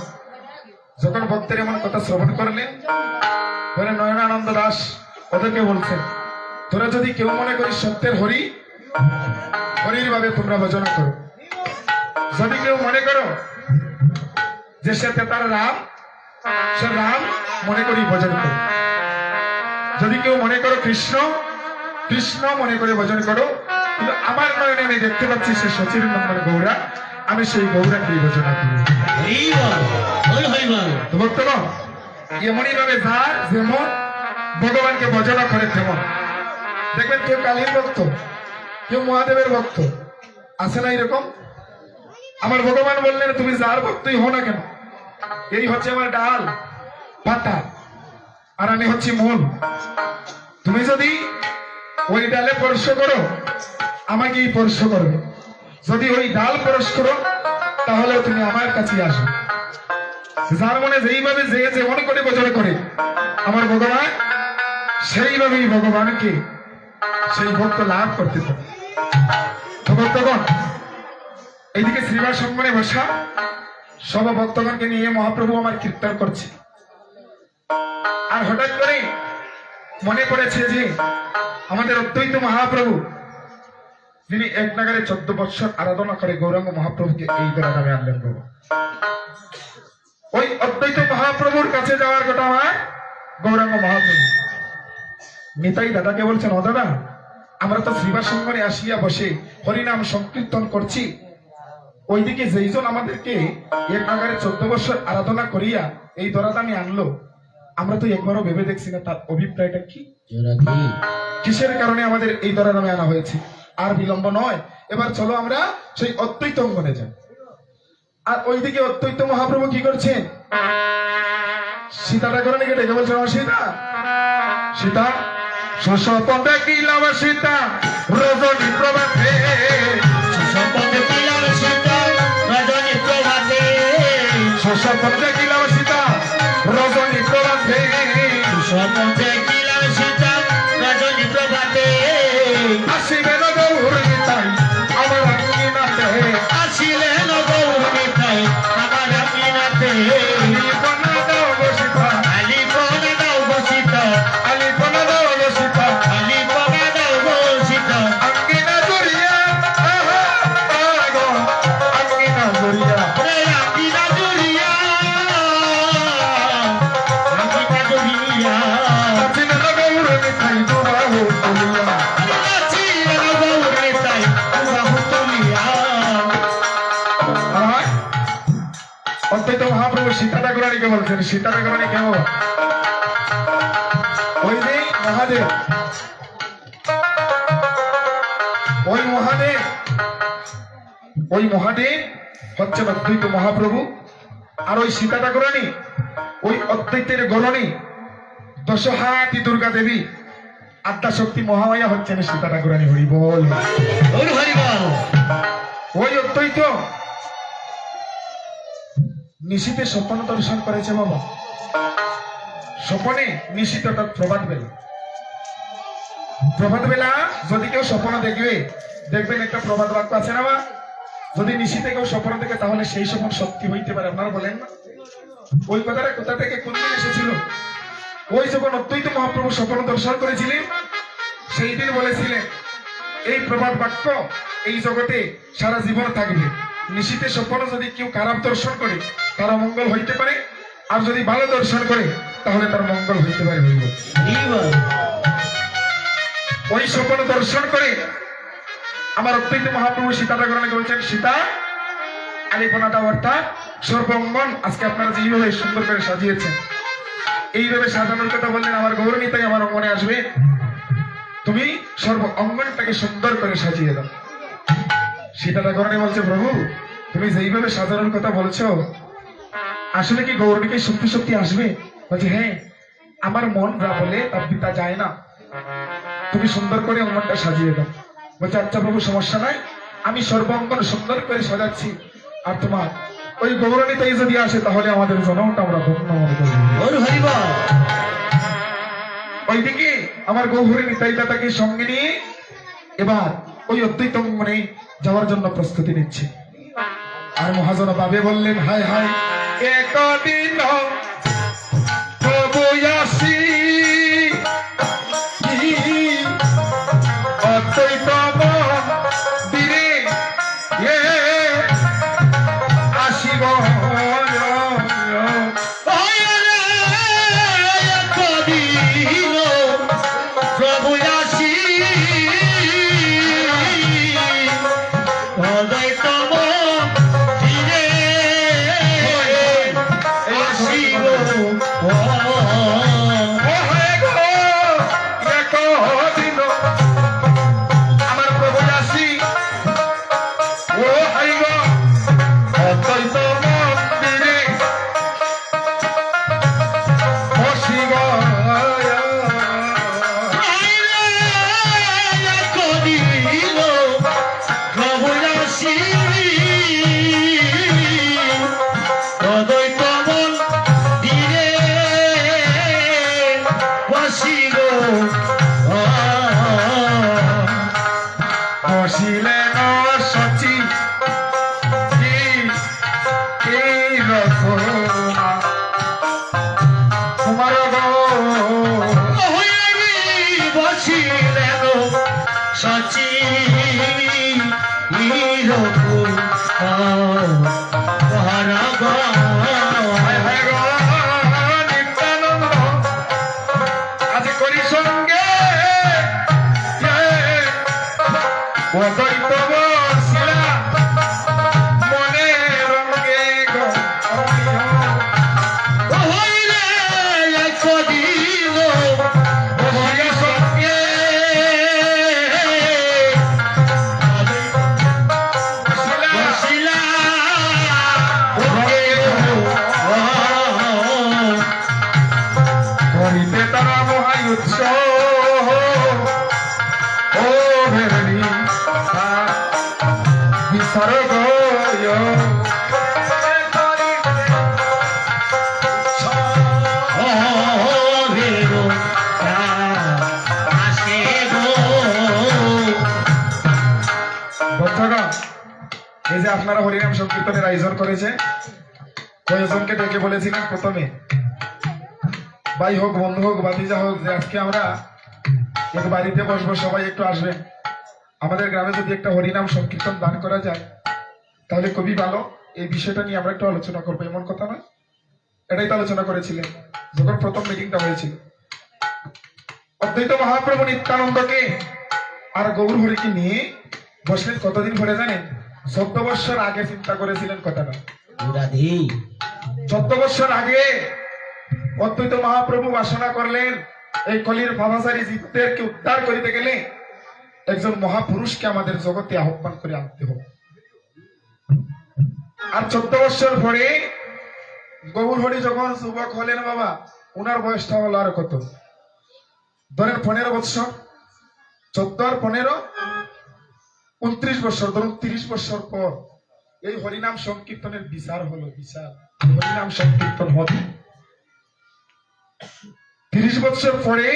যখন ভক্তের এমন কথা শ্রবণ করলেন, বলে নয়নানন্দ দাস ওদেরকে বলছেন, তোরা যদি কেউ মনে করিস সত্যের হরি, হরির ভাবে তোমরা ভজনা করো। যদি কেউ মনে করো যে সে তার রাম, সে রাম মনে করি ভজন করো। যদি কেউ মনে করো কৃষ্ণ, কৃষ্ণ মনে করে ভজন করো। কিন্তু আমার নয়নে আমি দেখতে পাচ্ছি সে সচির নম্বর গৌরা, আমি সেই গৌরাকেই ভজনা করি। তো ভক্তগণ, এমনই ভাবে যার যেমন ভগবানকে ভজনা করে তেমন। দেখবেন কেউ কালীর ভক্ত, কেউ মহাদেবের ভক্ত, আছে না এরকম? আমার ভগবান বললেন তুমি যার ভক্তই হো না কেন, এই হচ্ছে আমার ডাল পাতা আর আমি হচ্ছি মূল। তুমি যদি ওই ডালে স্পর্শ করো আমাকেই স্পর্শ করবে, যদি ওই ডাল স্পর্শ করো তাহলে তুমি আমার কাছে আসো। যার মনে যেইভাবে যে যেমন করে ভজন করে আমার ভগবান, সেইভাবেই ভগবানকে সেই ভক্ত লাভ করতে পারে। তো ভক্তগণ, এইদিকে শ্রীবাস অঙ্গনে বসা সব ভক্তগণকে নিয়ে মহাপ্রভু আমার কীর্তন করছে। আর হঠাৎ করে মনে পড়েছে যে আমাদের অদ্বৈত মহাপ্রভু যিনি এক নাগারে 14 বৎসর আরাধনা করে গৌরাঙ্গ মহাপ্রভুকে এই করে নামে আনলেন। বাবা, ওই অদ্বৈত মহাপ্রভুর কাছে যাওয়ার কথা আমার গৌরাঙ্গ মহাপ্রভু নিতাই দাদাকে বলছেন, ও দাদা, আমরা তো শ্রীবাস অঙ্গনে আসিয়া বসে হরিনাম সংকীর্তন করছি, ওইদিকে যেইজন আমাদেরকে এক নাগারে 14 বৎসর আরাধনা করিয়া এই দরাদামে আনলো, আমরা তো একবারও ভেবে দেখছি না তার অভিপ্রায়টা কি, কিসের কারণে আমাদের এই দরাদামে আনা হয়েছে। আর বিলম্ব নয়, এবার চলো আমরা সেই অদ্বৈত অঙ্গনে যাই। আর ওইদিকে অদ্বৈত মহাপ্রভু কি করছেন, সীতা ঠাকুরানীকে ডেকে বলছেন, ও সীতা, সীতা সুস্বপন দেখিলাম সীতা রজনী প্রভাতে, সুস্বপন দেখিলাম সীতা রজনী প্রভাতে, সুস্বপন দেখিলাম সীতা রজনী প্রভাতে, সুস্বপন দেখিলাম সীতা রজনী প্রভাতে, আসিলেন গৌর নিতাই আমার আঙ্গিনাতে, আসিলেন গৌর নিতাই আমার আঙ্গিনাতে, আলিপনা দাও গো সীতা, আলিপনা দাও গো সীতা, আলিপনা দাও গো সীতা, আলিপনা দাও গো সীতা, আঙ্গিনা জড়িয়া আহা গো আঙ্গিনা জড়িয়া, আঙ্গিনা জড়িয়া, আঙ্গিনা জড়িয়া, আসিলেন গৌর নিতাই দুবাহু তুলিয়া, আসিলেন গৌর নিতাই দুবাহু তুলিয়া। অদ্বৈত মহাপ্রভু সীতা ঠাকুরানীকে বলছেন, সীতা ঠাকুরানী কেমন? ওই যে মহাদেব, ওই মহাদেব, ওই মহাদেব হচ্ছেন অদ্বৈত মহাপ্রভু। আর ওই সীতা ঠাকুরানী ওই অদ্বৈতের গরণী দশহাতি দুর্গা দেবী আদ্যা শক্তি মহামায়া হচ্ছেন সীতা ঠাকুরানী। হরি বল, হরি বল। ওই অদ্বৈত নিশীতে স্বপ্ন দর্শন করেছে বাবা, স্বপনে নিশীত অর্থাৎ প্রভাত বেলা। প্রভাত বেলা যদি কেউ স্বপ্ন দেখবে, দেখবেন একটা প্রভাত বাক্য আছে না, যদি নিশীতে কেউ স্বপ্ন দেখে তাহলে সেই স্বপ্ন সত্যি হইতে পারে। আপনারা বলেন না? ওই কথাটা কোথা থেকে কোন দিন এসেছিল? ওই যখন অদ্বৈত মহাপ্রভু স্বপ্ন দর্শন করেছিলেন সেই দিন বলেছিলেন এই প্রভাত বাক্য এই জগতে সারা জীবন থাকবে। নিশীতে স্বপ্ন যদি কেউ খারাপ দর্শন করে তার মঙ্গল হইতে পারে, আর যদি ভালো দর্শন করে তাহলে তার মঙ্গল হইতে পারে। ওই স্বপ্ন দর্শন করে আমার অদ্বৈত মহাপ্রভু সীতা ঠাকুরানীকে বলছেন, সীতা আলিপনাটা অর্থাৎ সর্বঙ্গন আজকে আপনারা যেইভাবে সুন্দর করে সাজিয়েছেন, এইভাবে সাজানোর কথা বললেন আমার গৌরনীতাই আমার অঙ্গনে আসবে, তুমি সর্ব অঙ্গনটাকে সুন্দর করে সাজিয়ে দাও। সীতা ঠাকুরানী বলছে, প্রভু তুমি যেইভাবে সাজানোর কথা বলছো আসলে কি গৌরনীকে সত্যি সত্যি আসবে? বলছে, হ্যাঁ, আমার মন যা বলে তার পিতা যায় না, তুমি সুন্দর করে অঙ্গনটা সাজিয়ে দাও। বলছে, আচ্ছা প্রভু, সমস্যা নাই, আমি সর্ব অঙ্গন সুন্দর করে সাজাচ্ছি, আর তোমার ওই গৌরনীতাই যদি আসে তাহলে আমাদের জনমটা আমরা ধন্য মনে করব। ওইদিকে আমার গৌরী নিতাই দাদাকে সঙ্গে নিয়ে এবার ওই অদ্বৈত অঙ্গনে যাওয়ার জন্য প্রস্তুতি নিচ্ছে। আর মহাজন বাবে বললেন, হায় হায় একদিন প্রভু আসি অদ্বৈত মন্দিরে আসিব প্রভু আসি অদ্বৈত মন্দিরে আসিব আমার প্রভু আসি ও হাইব অদ্বৈত মন্দিরে বসিব বসিলেন সচি কুমার বসিলেন সচি নিত্যানন্দ আজ করি সঙ্গে অদ্বৈত বসিলা মনে রঙ্গে সঙ্গে করিতে তারা মহাই উৎসব ও ভেরণী বিসর্গ বন্ধুগণ, এই যে আপনারা হরিনাম সংকীর্তনের আয়োজন করেছে কয়েকজনকে ডেকে বলেছিলেন প্রথমে, ভাই হোক বন্ধু হোক বাতিজা হোক, যে আজকে আমরা এক বাড়িতে বসবো, সবাই একটু আসবেন। আমাদের গ্রামে যদি একটা হরিনাম সংকীর্তন দান করা যায় তাহলে খুবই ভালো। এই বিষয়টা নিয়ে আমরা একটু আলোচনা করবো, এমন কথা নয়? এটাই তো আলোচনা করেছিলেন যখন প্রথম মিটিংটা হয়েছিল। অদ্বৈত মহাপ্রভু নিত্যানন্দকে আর গৌর হরিকে নিয়ে বসলেন কতদিন পরে জানেন? 14 বছর আগে চিন্তা করেছিলেন কথাটা। 14 বছর আগে অদ্বৈত মহাপ্রভু বাসনা করলেন এই কলির ভাবাচারী জীবদেরকে উদ্ধার করিতে গেলে একজন মহাপুরুষকে আমাদের জগতে আহ্বান করে আনতে হবে। আর 14 বছর পরে গৌর হরি যখন যুবক হলেন বাবা, ওনার বয়সটা হলো আর কত? ধরেন 15 বছর, 14 আর 15 29 বছর, ধরুন 30 বছর পর এই হরিনাম সংকীর্তনের বিচার হলো। বিচার হরিনাম সংকীর্তন হবে 30 বছর পরে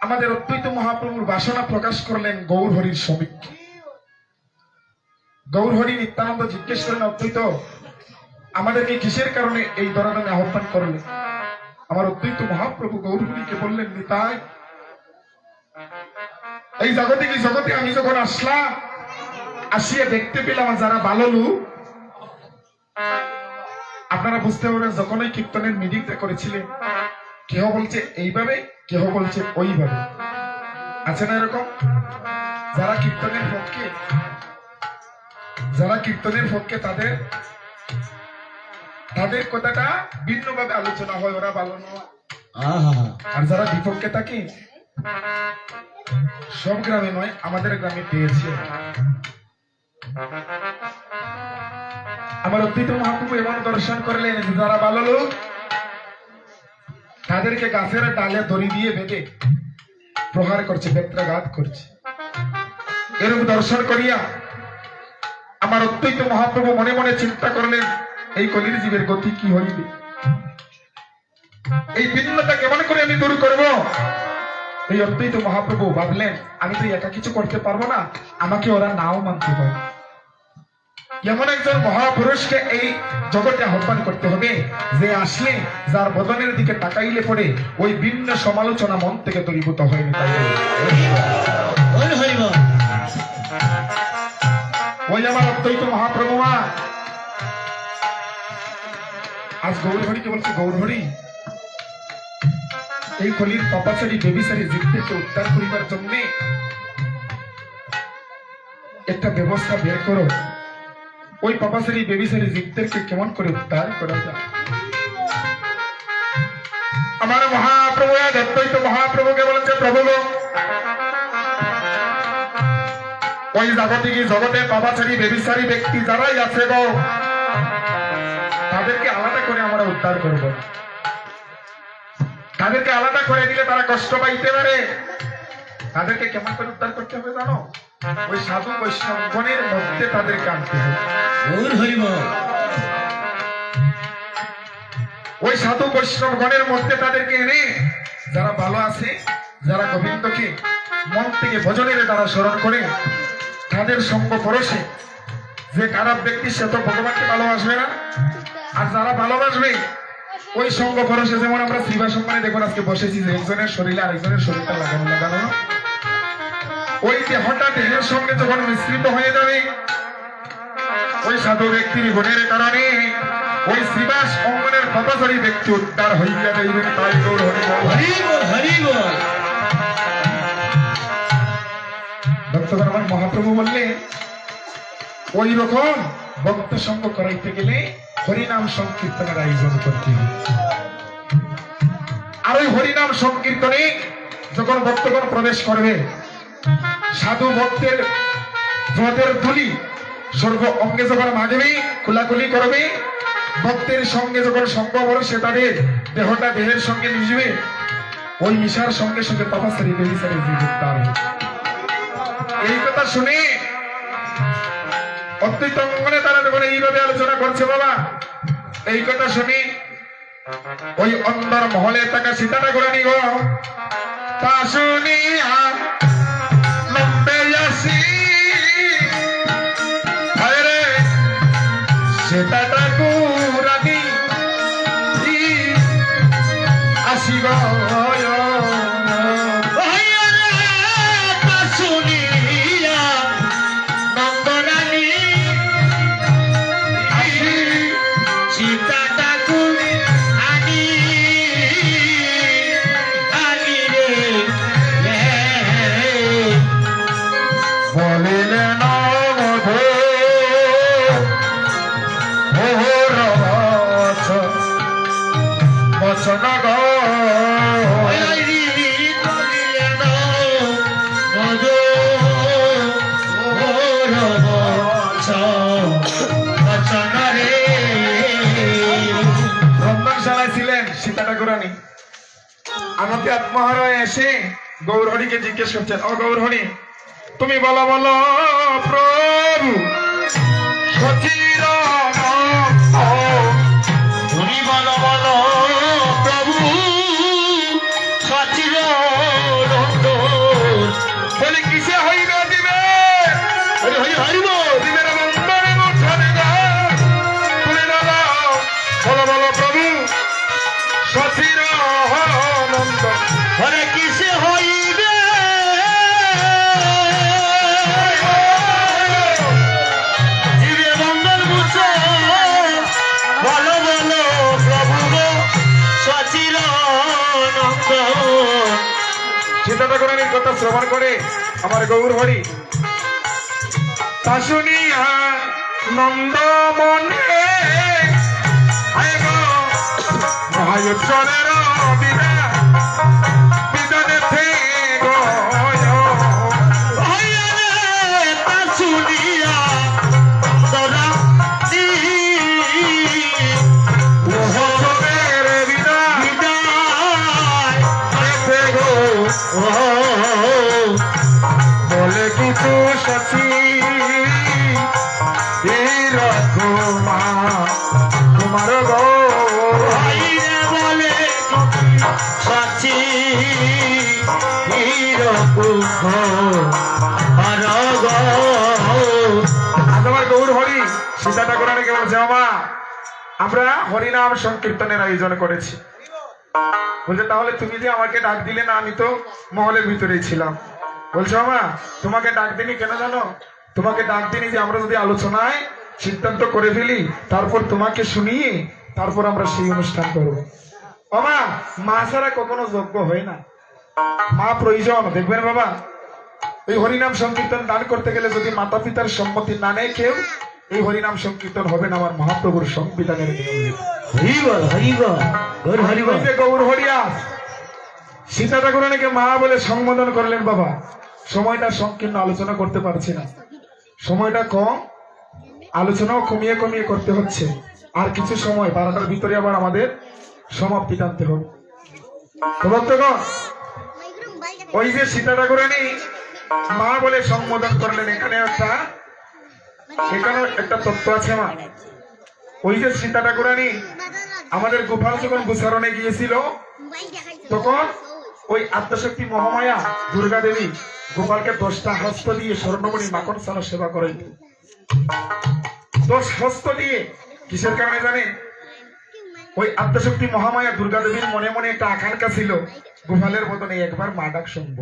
আমাদের অদ্বৈত মহাপ্রভুর বাসনা প্রকাশ করলেন গৌর হরির সমীক্ষে। গৌর হরি নিত্যানন্দ জিজ্ঞেস করেন, অদ্বৈত আমাদেরকে কিসের কারণে এই দরাদামে আহ্বান করলেন? আমার অদ্বৈত মহাপ্রভু গৌর হরিকে বললেন, নিতাই এই জগতে কি জগতে আমি যখন আসলাম, আসিয়া দেখতে পেলাম যারা ভালো লোক, আপনারা বুঝতে পারবেন যখন ওই কীর্তনের মিটিংটা করেছিলেন, কেহ বলছে এইভাবে, কেহ বলছে ওইভাবে, আছে না এরকম? যারা কীর্তনের পক্ষে তাদের কথাটা ভিন্নভাবে আলোচনা হয়, ওরা ভালো নয়। আর যারা বিপক্ষে থাকে, সব গ্রামে নয়, আমাদের গ্রামে পেয়েছে। আমার অদ্বৈত মহাপ্রভু এমন দর্শন করলেন যে যারা ভালো লোক তাদেরকে গাছের ডালে দড়ি দিয়ে বেঁধে প্রহার করছে, বেত্রাঘাত করছে। এরকম দর্শন করিয়া আমার অদ্বৈত মহাপ্রভু মনে মনে চিন্তা করলেন, এই কলির জীবের গতি কি হইবে, এই ভিন্নতা কেমন করে আমি দূর করব? এই অদ্বৈত মহাপ্রভু ভাবলেন, আমি তো একা কিছু করতে পারবো না, আমাকে ওরা নাও মানতে পারে। এমন একজন মহাপুরুষকে এই জগতে আহ্বান করতে হবে যে আসলে যার বদনের দিকে তাকাইলে পড়ে ওই ভিন্ন সমালোচনা মন থেকে দূরীভূত হয়নি। তাই বলে। বল হরি বল। ওই আমার অদ্বৈত মহাপ্রভুমা আজ গৌরহরিকে বলছে, গৌরহরি এই কলির পাপাচারী বেবিচারী জীবদেরকে উদ্ধার করিবার জন্য একটা ব্যবস্থা বের করো। ওই পাপাচারী বেবিচারী জীবদেরকে কেমন করে উদ্ধার করা যায়। আমার মহাপ্রভু অদ্বৈত মহাপ্রভুকে বলেছে, প্রভু গো, ওই জাগতিক জগতে পাপাচারী বেবিচারী ব্যক্তি যারাই আছে গো, তাদেরকে আলাদা করে আমরা উদ্ধার করব। তাদেরকে আলাদা করে দিলে তারা কষ্ট পাইতে পারে। তাদেরকে কেমন করে উদ্ধার করতে হবে জানো? ওই সাধু বৈষ্ণবগণের মধ্যে তাদেরকে আনতে হবে। বল হরি বল। ওই সাধু বৈষ্ণবগণের মধ্যে তাদেরকে এনে যারা ভালো আছে, যারা গোবিন্দকে মন থেকে ভজনের দ্বারা স্মরণ করে, তাদের সঙ্গ পরশে যে খারাপ ব্যক্তি সে তো ভগবানকে ভালোবাসবে না। আর যারা ভালোবাসবে ওই সঙ্গ পরশে, যেমন আমরা শ্রীবা সম্মানে দেখুন আজকে বসেছি যে একজনের শরীরে আরেকজনের শরীরটা লাগানো, ওই দেহটা দেহের সঙ্গে যখন মিশ্রিত হয়ে যাবে, ওই সাধু ব্যক্তির গুণের কারণে ওই শ্রীবাস অঙ্গনের পাপাচারী ব্যক্তি উদ্ধার হইয়া যাইবেন। তাই গৌর হরি বল। হরি বল হরি বল। ভক্তগণ আমার মহাপ্রভু বললে ওই রকম ভক্ত সঙ্গ করাইতে গেলে হরিনাম সংকীর্তনের আয়োজন করতে হবে। আর ওই হরিনাম সংকীর্তনে যখন ভক্তগণ প্রবেশ করবে, সাধু ভক্তের ব্রতের ধুলি সর্ব অঙ্গে যখন মাগবে, খোলাখুলি করবে, ভক্তের সঙ্গে যখন সঙ্গ বসে তাদের দেহটা দেহের সঙ্গে মিশবে, ওই মিশার সঙ্গে সঙ্গে পাপাচারী বেবিচারী জীব উদ্ধার হবে। এই কথা শুনে অদ্বৈত অঙ্গনে তারা যখন এইভাবে আলোচনা করছে, বাবা এই কথা শুনে ওই অন্দর মহলে থাকা সীতাটা করে নিব, তা শুনিয়া লম্বে আসি রে সীতাটা কুরানি আসিব আমাকে আত্মহারা এসে গৌরহরিকে জিজ্ঞেস করছেন, ও গৌরহরি তুমি বলো বলো প্রভু সচির তুমি বলো বলো প্রভু সচির বলে কিসে হইবে দিবে হরি হরি হরি বল। দিবে না মন্দরে মধ্যে তুমি বলো বলো প্রভু সচির নন্দ হরে কিসে হইবে জীবে মঙ্গল মুছ বলো বলো প্রভু গো সচির নন্দ। সীতা ঠাকুরানীর কথা শ্রবণ করে আমার গৌর হরি তা শুনিয়া নন্দ মনে মহায়োৎসরের বিদা বিদনে থেকে শুনিয়া তোরা মহোৎসবের বিদা বলে কিছু সচি এই রকমা তোমার গো বলে সাচি তোমার গৌর হরি সীতা ঠাকুরানীকে বলছে মা আমরা হরিনাম সংকীর্তনের আয়োজন করেছি। বলছে তাহলে তুমি যে আমাকে ডাক দিলে না, আমি তো মহলের ভিতরেই ছিলাম। বলছে মা তোমাকে ডাক দিনি কেন জানো? তোমাকে ডাক দিনি যে আমরা যদি আলোচনায় সিদ্ধান্ত করে ফেলি, তারপর তোমাকে শুনিয়ে তারপর আমরা সেই অনুষ্ঠান করব। বাবা মা ছাড়া কখনো যোগ্য হয় না, মা প্রয়োজন। দেখবেন বাবা এই হরিনাম সংকীর্তন দান করতে গেলে যদি মাতা পিতার সম্মতি না নেয় কেউ, এই হরিনাম সংকীর্তন হবে না আমার মহাপ্রভুর সংবিধানের নিয়ম। হরিবল হরিবল গৌর হরিবল। ওই যে গৌর হরিয়া সীতা ঠাকুরানীকে মা বলে সম্বোধন করলেন। বাবা সময়টা সংকীর্ণ আলোচনা করতে পারছি না, সময়টা কম, আলোচনাও কমিয়ে কমিয়ে করতে হচ্ছে। আর কিছু সময় 12টার ভিতরে আবার আমাদের সমাপ্তি টানতে হবে। তো ভক্তগণ ওই যে সীতা ঠাকুরানী মা বলে সম্বোধন করলেন, এখানে একটা তত্ত্ব আছে মা। ওই যে সীতা ঠাকুরানী আমাদের গোপাল যখন গোচারণে গিয়েছিল, তখন ওই আত্মশক্তি মহামায়া দুর্গা দেবী গোপালকে 10টা হস্ত দিয়ে স্বর্ণমণি মাখন ছাড়া সেবা করেন। 10 হস্ত দিয়ে কিসের কারণে জানেন? ওই আত্মশক্তি মহামায়া দুর্গা দেবীর মনে মনে একটা আকাঙ্ক্ষা ছিল গোপালের বদনে একবার মা ডাক শুনব।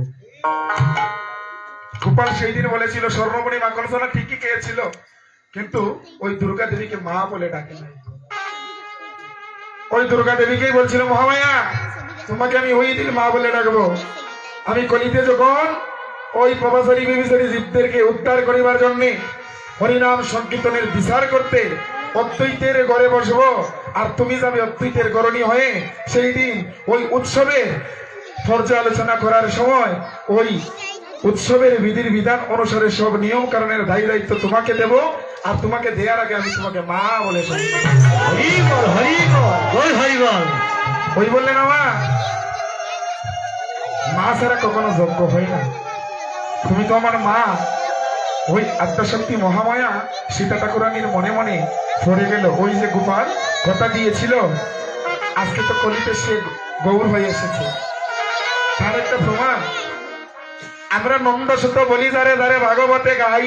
গোপাল সেই দিন বলেছিল স্বর্ণমণি মাখন ছাড়া ঠিকই খেয়েছিল, কিন্তু ওই দুর্গা দেবীকে মা বলে ডাকে নাই। ওই দুর্গা দেবীকেই বলছিল মহামায়া তোমাকে আমি ওই দিন মা বলে ডাকবো। আমি কলিতে যখন ওই প্রভাসারী বিবিচারী জীবদেরকে উদ্ধার করিবার জন্য হরিনাম সংকীর্তনের বিচার করতে অদ্বৈতের ঘরে বসবো, আর তুমি যাবে অদ্বৈতের গরণী হয়ে, সেই দিন ওই উৎসবের পর্যালোচনা করার সময় ওই উৎসবের বিধির বিধান অনুসারে সব নিয়ম কারণের দায়ী দায়িত্ব তোমাকে দেব, আর তোমাকে দেওয়ার আগে আমি তোমাকে মা বলে হরিবল হরিবল গৌর হরিবল। ওই বললেন মা মা ছাড়া কখনো যোগ্য হয় না, তুমি তো আমার মা। ওই আত্মশক্তি মহামায়া সীতা ঠাকুরানীর মনে মনে পড়ে গেল, ওই যে গোপাল কথা দিয়েছিল আজকে তো কলিতে সে গৌর হয়ে এসেছে। তার একটা প্রমাণ আমরা নন্দ সুত বলি দারে দারে ভাগবতে গাই,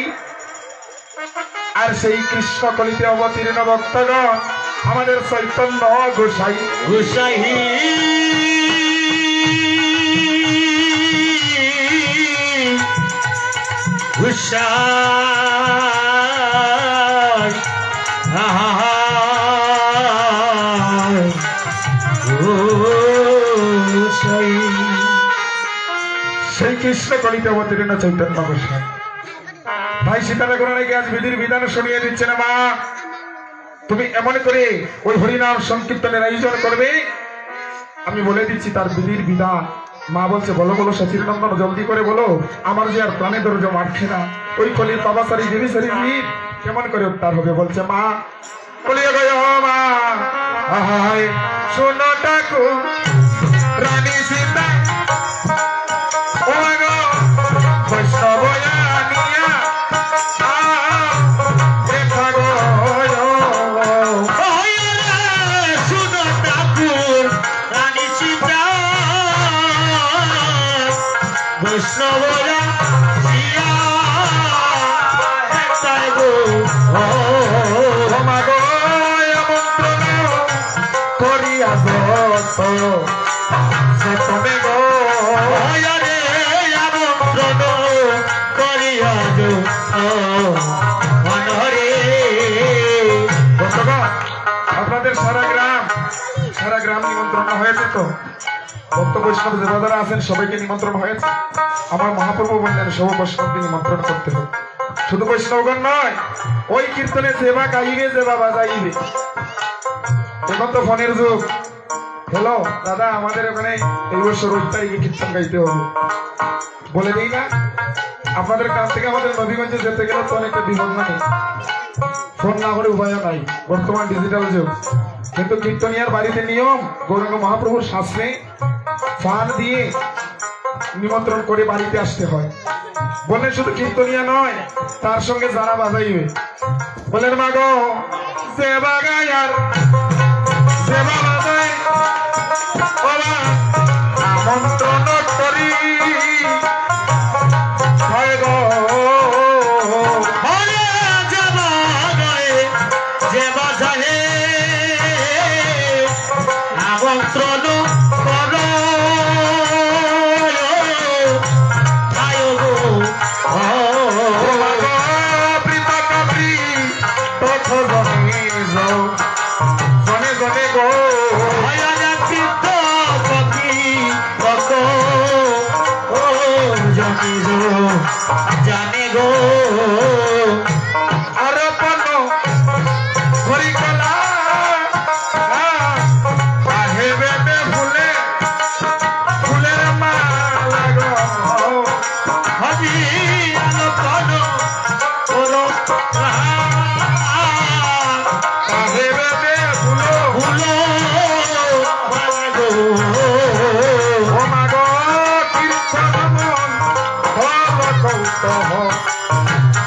আর সেই কৃষ্ণ কলিতে অবতীর্ণ ভক্তগণ আমাদের চৈতন্য গোসাই গোসাই গোসাই গোসাই সেই কৃষ্ণ কলিতে অবতীর্ণ চৈতন্য গোসাই। ভাই সীতা ঠাকুরানীকে আজ বিধির বিধান শুনিয়ে দিচ্ছে না মা, তুমি এমন করে ওই হরিনাম সংকীর্তনের আয়োজন করবে। আমি বলে দিচ্ছি তার বিধির বিধান। মা বলছে বলো বলো সচির নন্দন জলদি করে বলো, আমার যে আর প্রাণে দরজা মারছে না, ওই কলির পাবাসারি দেবী সারি কেমন করে উদ্ধার হবে? বলছে মা বলিয়ে গয় মা আহায় শোনো ঠাকুর রানী সীতা ও গো বৈষ্ণব বৈষ্ণবরা করিয়া তুমি গো রে আমন্ত্রণ করিয়া মনরে। আপনাদের সারা গ্রাম নিমন্ত্রণ হয়েছে তো? ভক্ত বৈষ্ণব দেবতারা আছেন, সবাইকে নিমন্ত্রণ হয়েছে। আমার মহাপ্রভু বললেন সব বৈষ্ণবকে নিমন্ত্রণ করতে হবে, শুধু বৈষ্ণবগণ নয়। ওই কীর্তনে সেবা গাইবে সেবা বাজাইবে। এখন তো ফোনের যুগ। হ্যালো দাদা আমাদের ওখানে এই বছর 8 তারিখে কীর্তন গাইতে হবে, বলে দিই না? আপনাদের কাছ থেকে আমাদের নবীগঞ্জে যেতে গেলে তো অনেকটা বিপদ নেই, ফোন না করে উপায় নাই, বর্তমান ডিজিটাল যুগ। কিন্তু কীর্তনিয়ার বাড়িতে নিয়ম গৌরাঙ্গ মহাপ্রভুর শাস্ত্রে ফান দিয়ে নিমন্ত্রণ করে বাড়িতে আসতে হয়। বললেন শুধু কীর্তনিয়া নয়, তার সঙ্গে যারা বাজাইবে। বলেন মা গো সেবা গায় আর সেবা বাজায় আমন্ত্রণ করি হয় গো হরে যাব জানে গো আরোপণ হরিকলা সাহেবে ফুলে ফুলের মালা গো হরি আলোকন করো সাহেবে ফুলো ভুলো গো ও মাগো কীর্তন মন হল কৌতহ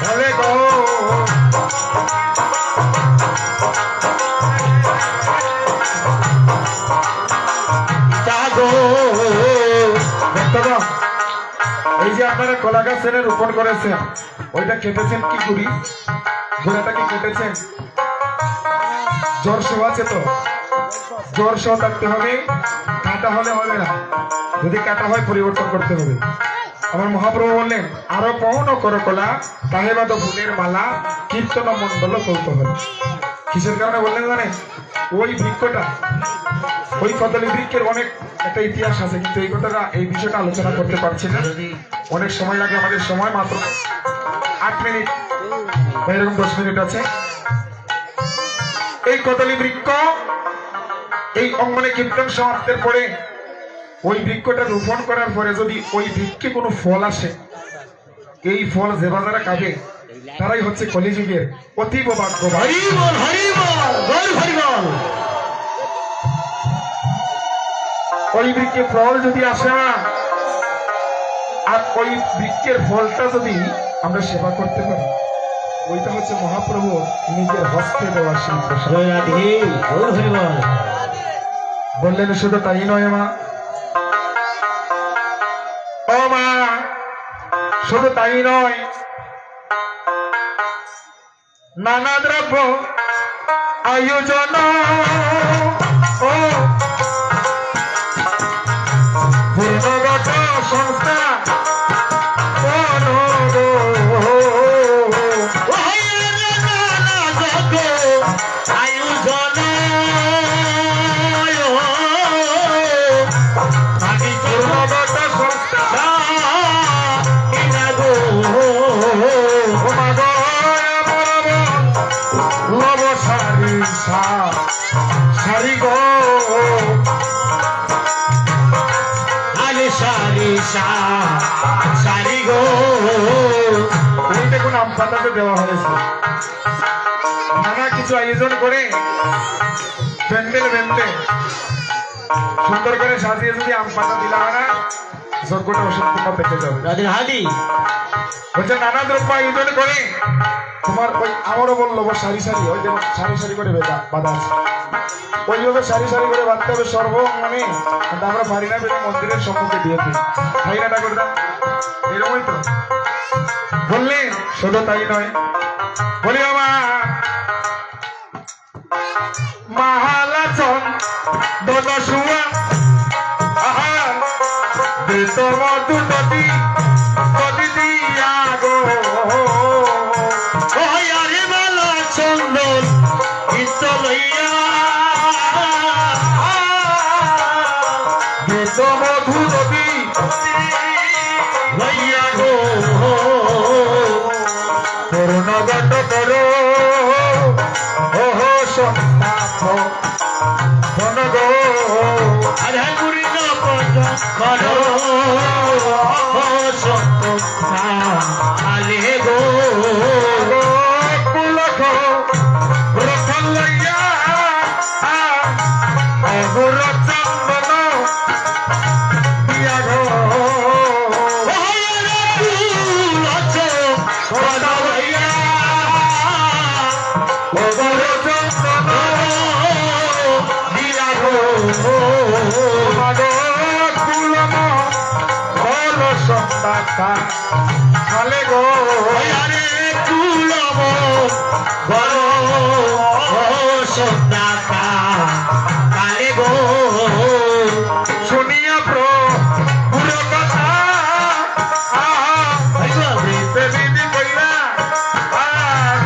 হলে গো জাগো ভক্তগণ, এই যে আপনারা কলা গাছের রোপণ করেছেন ওইটা কেটেছেন কি করি গোড়াটা কি কেটেছেন জ্বর সহ আছে তো জ্বর সহ থাকতে হবে কাটা হলে হবে না যদি কাটা হয় পরিবর্তন করতে হবে আমার মহাপ্রভু বললেন আরো কৌন করো কলা তাহেবাদ ফুলের মালা কীর্তন মন্ডল কৌতূহল কিসের কারণে বললেন জানেন ওই বৃক্ষটা ওই কদলী বৃক্ষের অনেক একটা ইতিহাস আছে কিন্তু এই কথাটা এই বিষয়টা আলোচনা করতে পারছি না অনেক সময় লাগে আমাদের সময় মাত্র 8 মিনিট বা এরকম 10 মিনিট আছে এই কদলী বৃক্ষ এই অঙ্গনে কীর্তন সমাপ্তের পরে ওই বৃক্ষটা রোপণ করার পরে যদি ওই বৃক্ষে কোনো ফল আসে এই ফল যে বাজারে খাবে তারাই হচ্ছে কলিযুগের অতীব ভাগ্যবান হরি বল হরি বল বল হরি বল ওই বৃক্ষে ফল যদি আসে না আর ওই বৃক্ষের ফলটা যদি আমরা সেবা করতে পারি ওইটা হচ্ছে মহাপ্রভু নিজের হস্তে দেওয়া শিল্প জয় রাধে বল হরি বল বললেন শুধু তাই নয় মা ও মা শুধু তাই নয় নানা দ্রব্য আয়োজন ও পূর্ণগত সংস্থা সারি গো সারি গো এই দেখুন আম পাতাতে দেওয়া হয়েছে নানা কিছু আয়োজন করে প্যান্ডেল বেঁধে সুন্দর করে সাজিয়ে যদি আম পাতা দিলা হয় না যজ্ঞটা অসম্পূর্ণ থেকে যাবে রাধে হাদি বলছে নানা দ্রব্য আয়োজন করে তোমার ওই আমারও বললো সারি সারি ওই যেমন সারি সারি করে বাঁধা আছে ওইভাবে সারি সারি করে বাঁধতে হবে সর্ব মানে আমরা পারি না বেশি মন্দিরের সম্মুখে দিয়ে দিই তাই না ঠাকুর এরকমই তো বললেন শুধু তাই নয় বলি আমার মাহালাচন দনসুয়া আহা বেত মধু নদী নদী দিয়া গো আরে বালা চন্দন ইতলইয়া বেত মধু নদী লইয়া গো করুণগত করো ওহ সন্তাপ ধন গো আরে গুরি না পদ করো সন্তোষা আলে গো কুলখ রথন লইয়া অগুর চন্দন দিয়া গো অগুর চন্দন দিয়া গো কুলম বল সন্তাকা খালে গো আরে তুলব বড় সন্তাকা কালে গো শুনিয়া পুরো কথা বিধি কইরা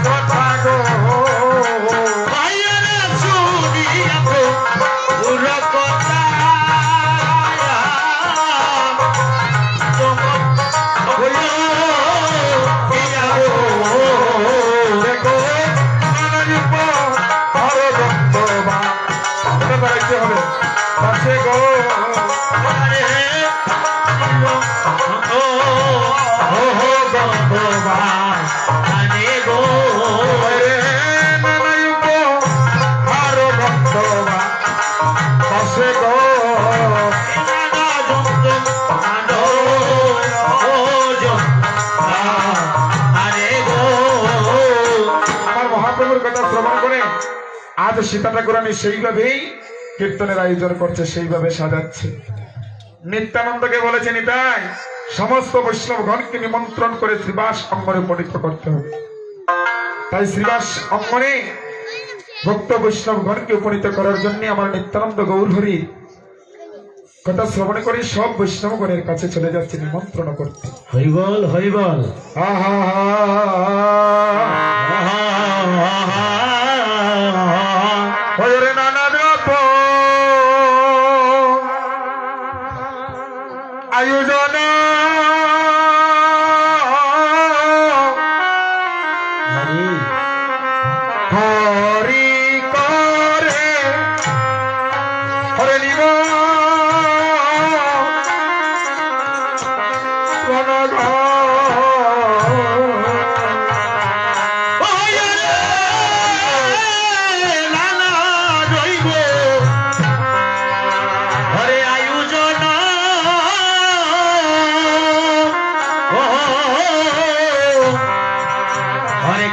কথা গো ভাইয়ারে শুনিয়া পুরো কথা আসে গো আমার মহাপ্রভুর কথা শ্রবণ করে আজ সীতা ঠাকুরানী সেইভাবেই কীর্তনের আয়োজন করছে, সেইভাবে সাজাচ্ছে। নিত্যানন্দকে বলেছে নিতাই সমস্ত বৈষ্ণবগণকে নিমন্ত্রণ করে শ্রীবাস অঙ্গনে উপনীত করতে হবে। তাই শ্রীবাস অঙ্গনে ভক্ত বৈষ্ণবগণকে উপনীত করার জন্য আমার নিত্যানন্দ গৌরহরি কথা শ্রবণ করে সব বৈষ্ণবগণের কাছে চলে যাচ্ছে নিমন্ত্রণ করতে। হরিবল হরিবল। আহা হরে নানা আয়োজন হরি করে হরে নিব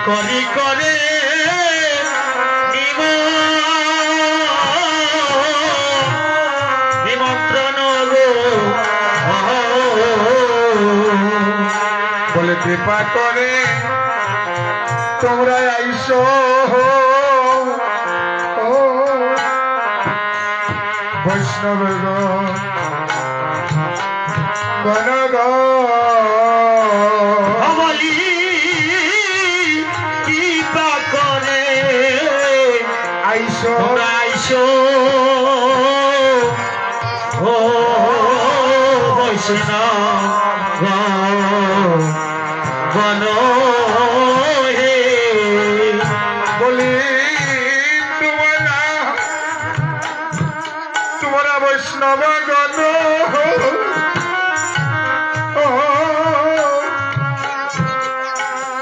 করি করে নিমন্ত্রণ বলে কৃপা করে তোমরা আইসো বৈষ্ণব গণ বলি কৃপা করে আইসো আইসো ও বৈষ্ণব গণ হে বলি তোমরা বৈষ্ণব গণ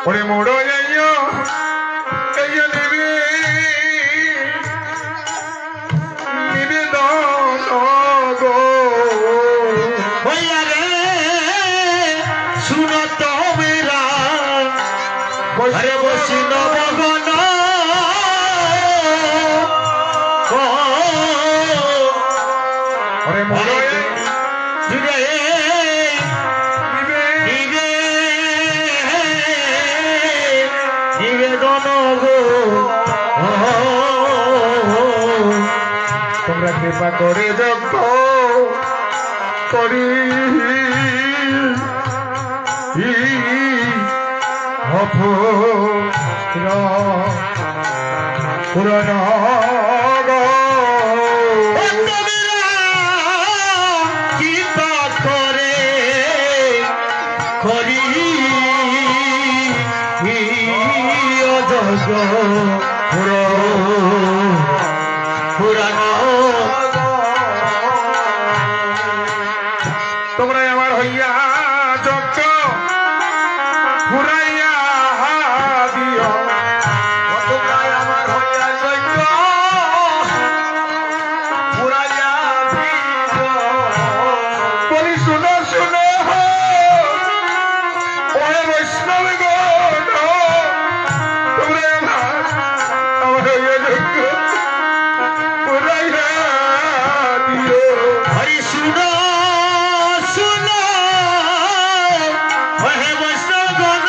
ওরে মোড়ো যাইও এই নিবে নিবেদন গো হইয়া রে শুনো তোমরা ঘরে বৈষ্ণব গণ ওরে মোড়ো জুড়ে নিবে নিবেদন গো তোমরা কৃপা করে যজ্ঞ করি পুরাণ কৃপা করে করি পুরাণ তোমরা আমার হইয়া যজ্ঞ ফুরাইয়া দিও তোমরা আমার হইয়া যজ্ঞ ফুরাইয়া দিও বলি শুনো শুনো ওরে বৈষ্ণব গণ তোমরা আমার হইয়া যজ্ঞ ফুরাইয়া দিও হরি শুনো শুনো হে বৈষ্ণব গণ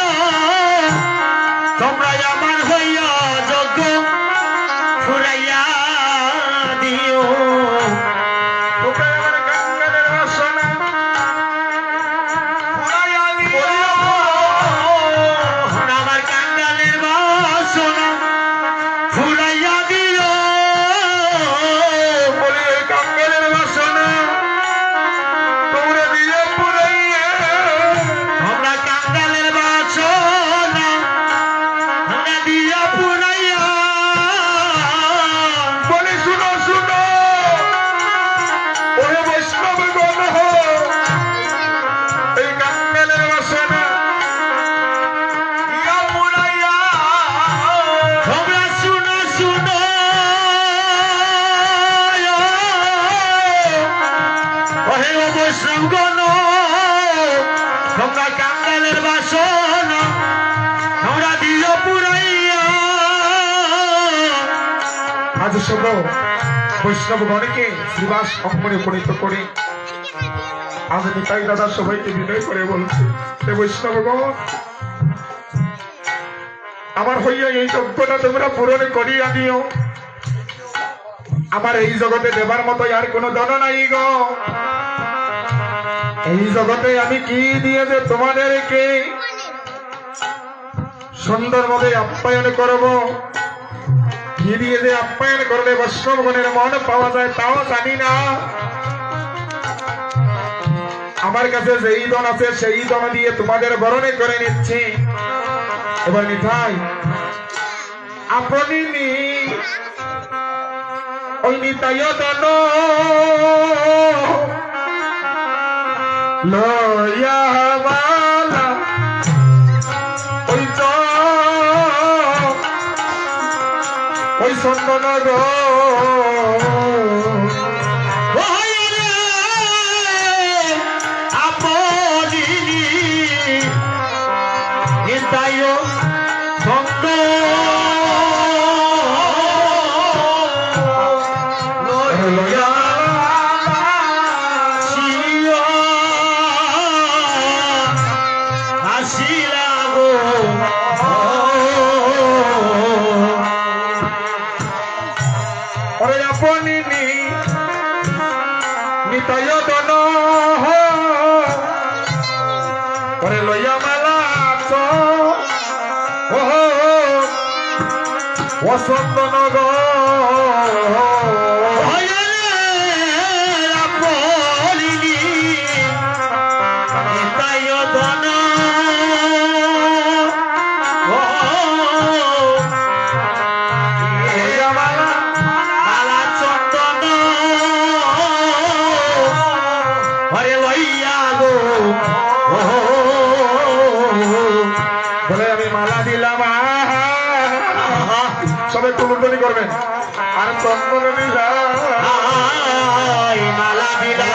মনের বাসনা তোমরা দিও পুরাইয়া আজ সব বৈষ্ণব গণকে শ্রীবাস অঙ্গনে পরিণত করে আজ নিতাই দাদা সবাইকে বিনয় করে বলছে হে বৈষ্ণবগণ, আমার হইয়া এই যজ্ঞটা তোমরা পূরণ করিয়া দিও। আমার এই জগতে দেবার মতো আর কোনো ধন নাই গো। এই জগতে আমি কি দিয়ে যে তোমাদেরকে সুন্দরভাবে আপ্যায়ন করব, কি দিয়ে যে আপ্যায়ন করলে বৈষ্ণবগণের মন পাওয়া যায় তাও জানি না। আমার কাছে যেই ধন আছে সেই ধন দিয়ে তোমাদের বরণে করে নিচ্ছি। এবার নিতাই আপনি ওই নিতাই ধন লয়া মালা ওই চন্দন গো নিতাই ধন ওরে লইয়া মালা চন্দন গো বলে আমি মালা দিলাম, সবাই কুলুটনি করবেন, আর চন্দন দিলাম মালা দিলাম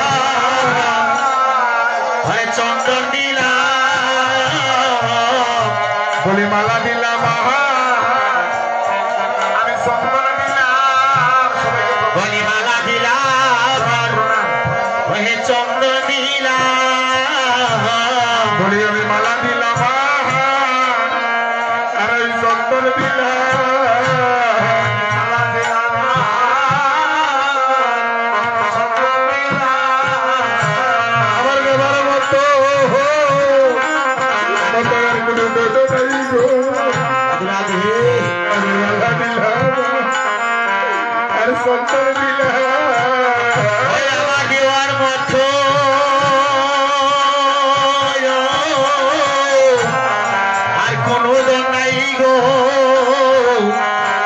চন্দন দিলাম বলে মালা দিলাম আমি চন্দন দিলাম, সবাইকে বলি মালা দিলাম চন্দন দিলাম বলি আমি মালা দিলাম আর এই চন্দন আমার ব্যবহার মতো কোনো দোষ নাই গো। আমি মালা দিলাম আর চন্দন দিলাম আমার দেওয়ার মতো আর কোনো দর নাই গো,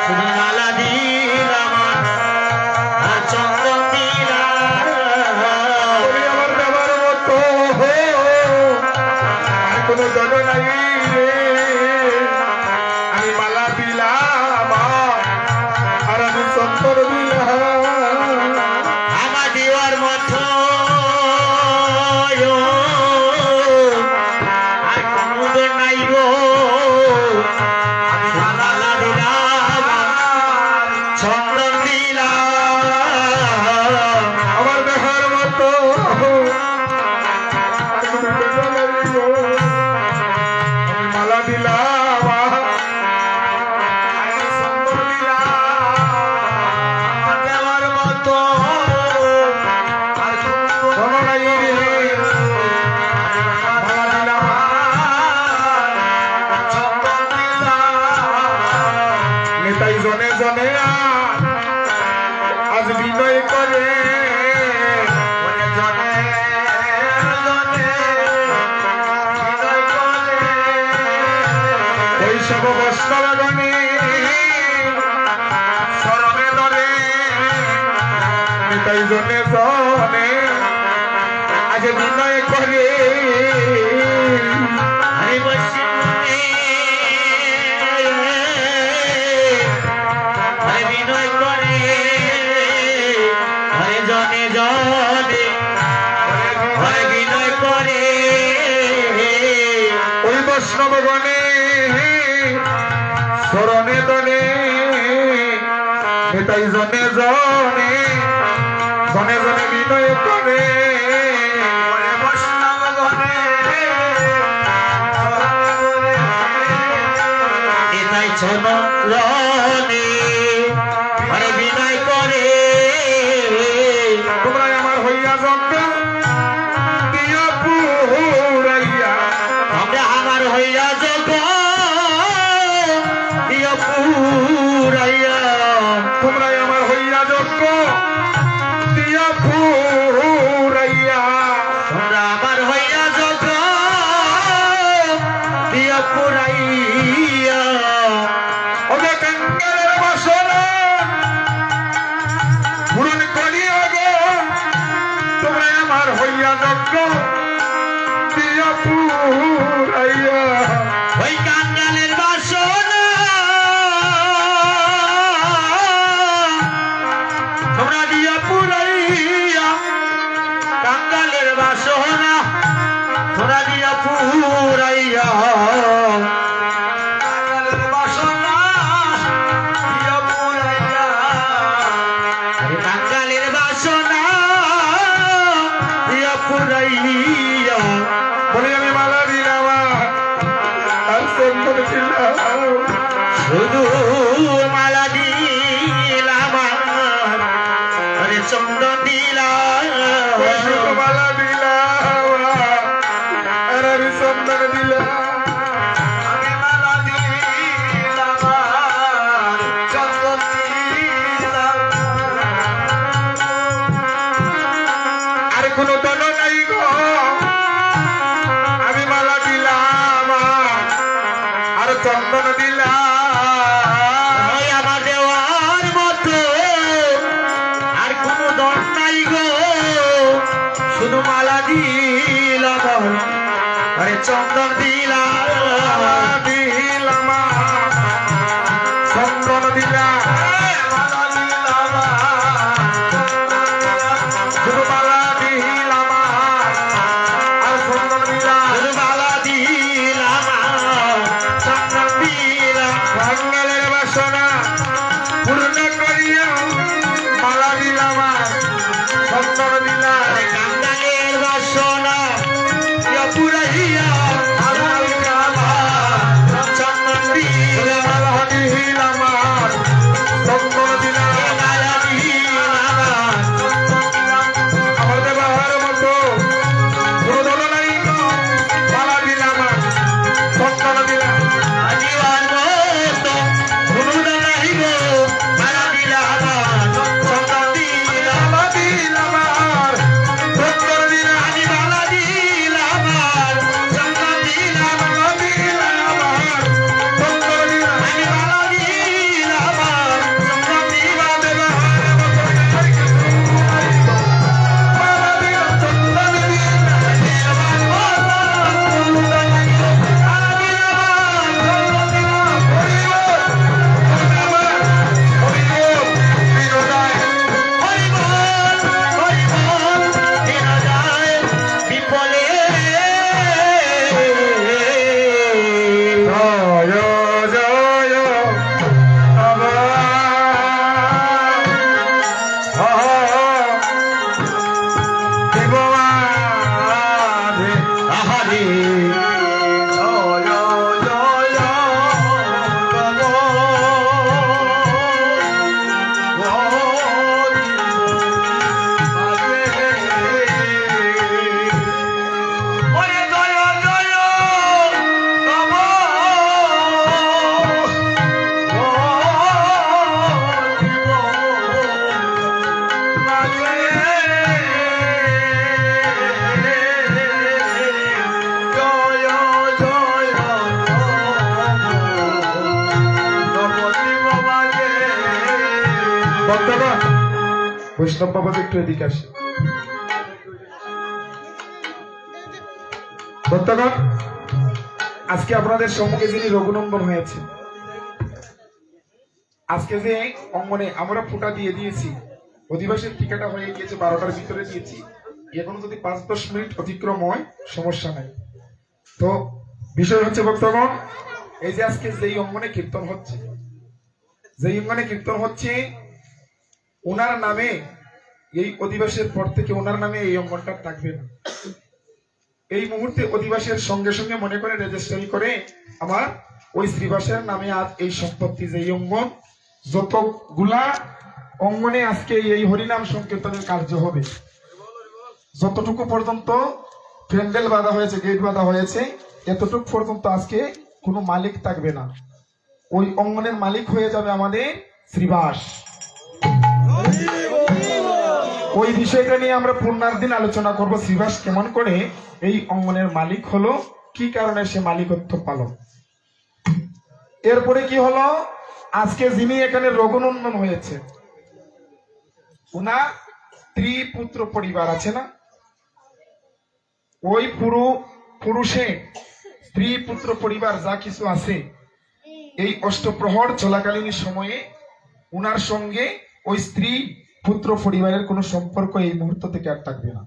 শুধু মালা দিলাম আর চন্দন দিলাম বলি আমার ব্যবহার মতো আর কোনো দোষ নাই রে। আমি মালা দিলাম আর আমি চন্দন দিলাম আমার দেওয়ার মতো আর কোনো দর নাই গো, আমি মালা দিলাম চন্দন দিলাম আমার দেখার মতো আর কোনো দোষ নাই গো। আমি মালা দিলাম আর আমি চন্দন দিলাম আমার দেওয়ার মতো আর কোনো দোষ নাই রে। মালা দিলাম চন্দন দিলাম নেতাই জনে জনে আজ বিনয় করে মনে জনে জনে হৃদয় করে ওই সব বৈষ্ণবগণে শরণে ধরে নেতাই জনে জনে আজ বিনয় করে হরি বৈষ্ণবে হরে বিনয় করে হরে জনে জনে হরে বিনয় করে বৈষ্ণবগণে শরণে দনে তাই জনে জনে জনে জনে বিনয় করে এটাই চরণে আরে বিনয় করে তোমরা আমার হইয়া যজ্ঞ দিয়া পুরাইয়া আমরা আমার হইয়া যাব ইয়া পুরাইয়া তোমরা আমার হইয়া যজ্ঞ দিয়া পুরাইয়া আমরা আমার হইয়া যাব ইয়া পুরাইয়া ওকে কাঙ্গালের বাসনা পূরণ করিয়া গো তোমরা আমার হইয়া যজ্ঞ দিয়া পুরাইয়া ওই কাঙ্গালের বাসনা তোমরা দিয়া পুরাইয়া কাঙ্গালের বাসনা তোমরা দিয়া পুরাইয়া কাঙ্গালের বাসনা দিয়া পুরাইয়া কাঙ্গালের বাসনা দিয়া পুরাইয়া বলি আমি মালা দিলাম আর চন্দন দিলাম শুধু মালা দিলাম আরে চন্দন দিলাম শুধু মালা দিলাম আর আমি চন্দন দিলাম আমি মালা দিলাম চন্দন দিলাম আর কোনো দল নাই গো আমি মালা দিলাম আর চন্দন দিলাম ওই আমার দেওয়ার মতো আর কোনো দর নাই গো শুধু মালা দিলাম আরে চন্দন দিলাম দিলাম চন্দন দিলাম মালা দিলাম শুধু মালা দিলাম আর চন্দন দিলাম শুধু মালা দিলাম চন্দন দিলাম বাঙ্গালের বাসনা পূর্ণ করিয়া মালা দিলাম চন্দন দিলাম আরে কাঙ্গালের বাসনা ইয়া পুরাইয়া মালা দিলাম চন্দন দিলাম মালা দিলাম চন্দন দিলাম মালা দিলাম আমার দেবার মতো কোনো দল নাই গো মালা দিলাম চন্দন দিলাম জীবন মতো কোনো নাই গো মালা দিলাম চন্দন দিলাম মালা দিলাম চন্দন দিলাম আমি মালা দিলাম চন্দন দিলাম মালা দিলাম চন্দন দিলাম আমি মালা দিলাম চন্দন দিলাম মালা দিলাম চন্দন দিলাম জয় জয় বাবা শিবমাধে জয় জয় বক্তাগণ বৈষ্ণব বাবা একটু এদিকে আসে বক্তাগণ আজকে আপনাদের সম্মুখে যিনি রঘুনন্দন হয়েছে আজকে যে অঙ্গনে আমরা ফোঁটা দিয়ে দিয়েছি অধিবাসের টিকাটা হয়ে গিয়েছে 12টার ভিতরে দিয়েছি এখনো যদি 5-10 মিনিট অতিক্রম হয় সমস্যা নাই তো বিষয় হচ্ছে ভক্তগণ, এই যে আজকে যেই অঙ্গনে কীর্তন হচ্ছে, যেই অঙ্গনে কীর্তন হচ্ছে, ওনার নামে এই অধিবাসের পর থেকে ওনার নামে এই অঙ্গনটা থাকবে না। এই মুহূর্তে অধিবাসের সঙ্গে সঙ্গে মনে করে রেজিস্ট্রি করে আমার ওই শ্রীবাসের নামে আজ এই সম্পত্তি, যে অঙ্গন, যতগুলা অঙ্গনে আজকে এই হরিনাম সংকীর্তনের কার্য হবে, যতটুকু পর্যন্ত প্যান্ডেল বাঁধা হয়েছে, গেট বাঁধা হয়েছে, এতটুকু পর্যন্ত আজকে কোনো মালিক থাকবে না। ওই অঙ্গনের মালিক হয়ে যাবে আমাদের শ্রীবাস। ওই বিষয়টা নিয়ে আমরা পূর্ণার দিন আলোচনা করব, শ্রীবাস কেমন করে এই অঙ্গনের মালিক হলো, কি কারণে সে মালিকত্ব পালন। এরপরে কি হলো, আজকে যিনি এখানে রঘুনন্দন হয়েছে, উনার স্ত্রী পুত্র পরিবার আছে না, ওই পুরুষে স্ত্রী পুত্র পরিবার যা কিছু আছে, এই অষ্টপ্রহর চলাকালীন সময়ে উনার সঙ্গে ওই স্ত্রী পুত্র পরিবারের কোনো সম্পর্ক এই মুহূর্ত থেকে আর থাকবে না।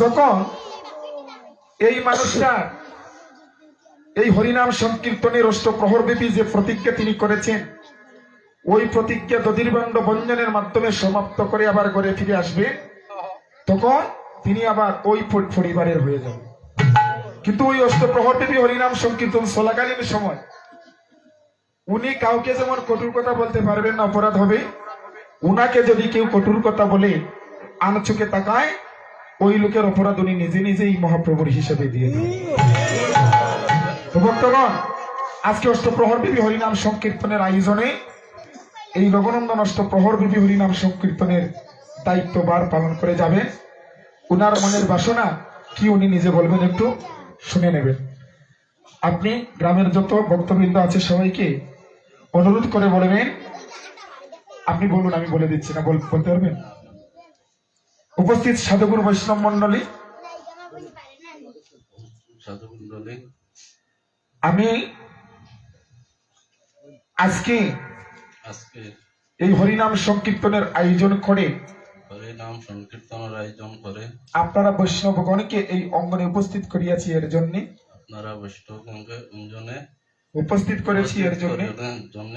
যখন এই মানুষটা এই হরিনাম সংকীর্তনের অষ্টপ্রহর ব্যাপী যে প্রতিজ্ঞা তিনি করেছেন, ওই প্রতিজ্ঞা দধির্বাণ্ড বঞ্জনের মাধ্যমে সমাপ্ত করে আবার ঘরে ফিরে আসবে, তখন তিনি আবার ওই পরিবারের হয়ে যাবে। কিন্তু ওই অষ্টপ্রহর ব্যাপী হরিনাম সংকীর্তন চলাকালীন সময় উনি কাউকে যেমন কটুর কথা বলতে পারবেন না, অপরাধ হবে, উনাকে যদি কেউ কটুর কথা বলে আনচোখে তাকায়, ওই লোকের অপরাধ উনি নিজে নিজেই মহাপ্রভুর হিসেবে দিয়ে দেন। তো ভক্তগণ, আজকে অষ্টপ্রহর ব্যাপী হরিনাম সংকীর্তনের আয়োজনে এই রঘুনন্দন অষ্টপ্রহর ব্যাপী হরিনাম সংকীর্তনের দায়িত্বভার পালন করে যাবেন। উনার মনের বাসনা কি উনি নিজে বলবেন, একটু শুনে নেবেন। আপনি গ্রামের যত ভক্তবৃন্দ আছে সবাইকে অনুরোধ করে বলবেন, আপনি বলুন, আমি বলে দিচ্ছি না, বলতে পারবেন। উপস্থিত সাধুগুরু বৈষ্ণব মন্ডলী, আমি আজকে এই হরিনাম সংকীর্তনের আয়োজন করে আপনারা বৈষ্ণবগণকে এই অঙ্গনে উপস্থিত করিয়াছি, এর জন্য উপস্থিত করেছি, এর জন্য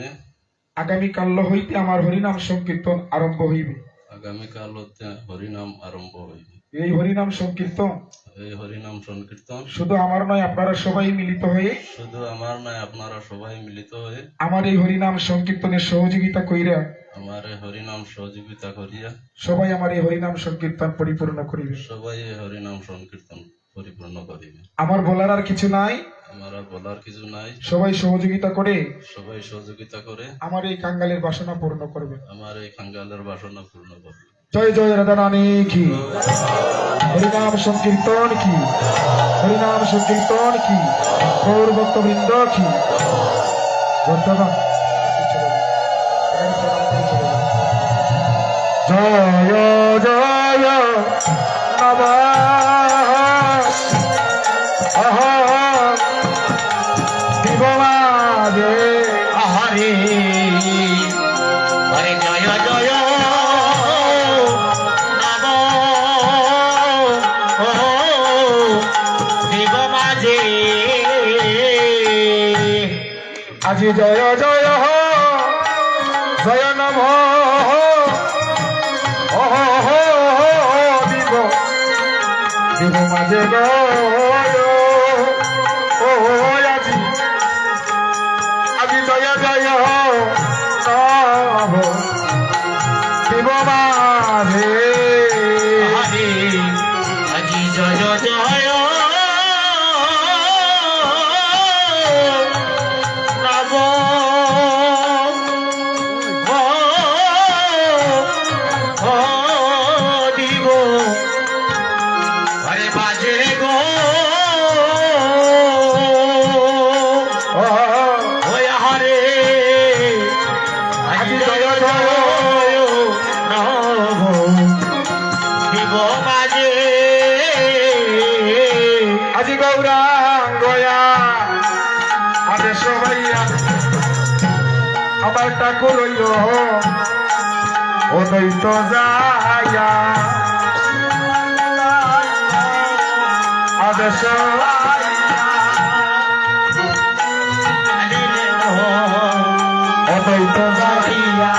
আগামীকাল হইতে আমার হরিনাম সংকীর্তন আরম্ভ হইবে। আগামীকাল হতে হরিনাম আরম্ভ হইবে। এই হরিনাম সংকীর্তন শুধু আমার নয়, আপনারা সবাই মিলিত হয়ে, আমার এই হরিনাম সংকীর্তনের সহযোগিতা কইরা, সবাই আমার এই হরিনাম সংকীর্তন পরিপূর্ণ করিবে। আমার বলার আর কিছু নাই, সবাই সহযোগিতা করে আমার এই কাঙ্গালের বাসনা পূর্ণ করবে। জয় জয় রাধা রানী কি, হরিনাম সংকীর্তন কি, হরিনাম সংকীর্তন কি, গৌর ভক্তবৃন্দ কি। বর্তমান জয় জয় নব দিবমাজে হরে হরে জয় জয় আজি জয় জয় জয় নম দিব দিব মাঝে আজি আজি জয় জয় নম দিব মাঝে হরে আজি জয় জয় আজি গৌরাঙ্গয়া আরে সবাইয়া আমার ঠাকুর হইল অদ্বৈত যায়া দেশ অদ্বৈত গাইয়া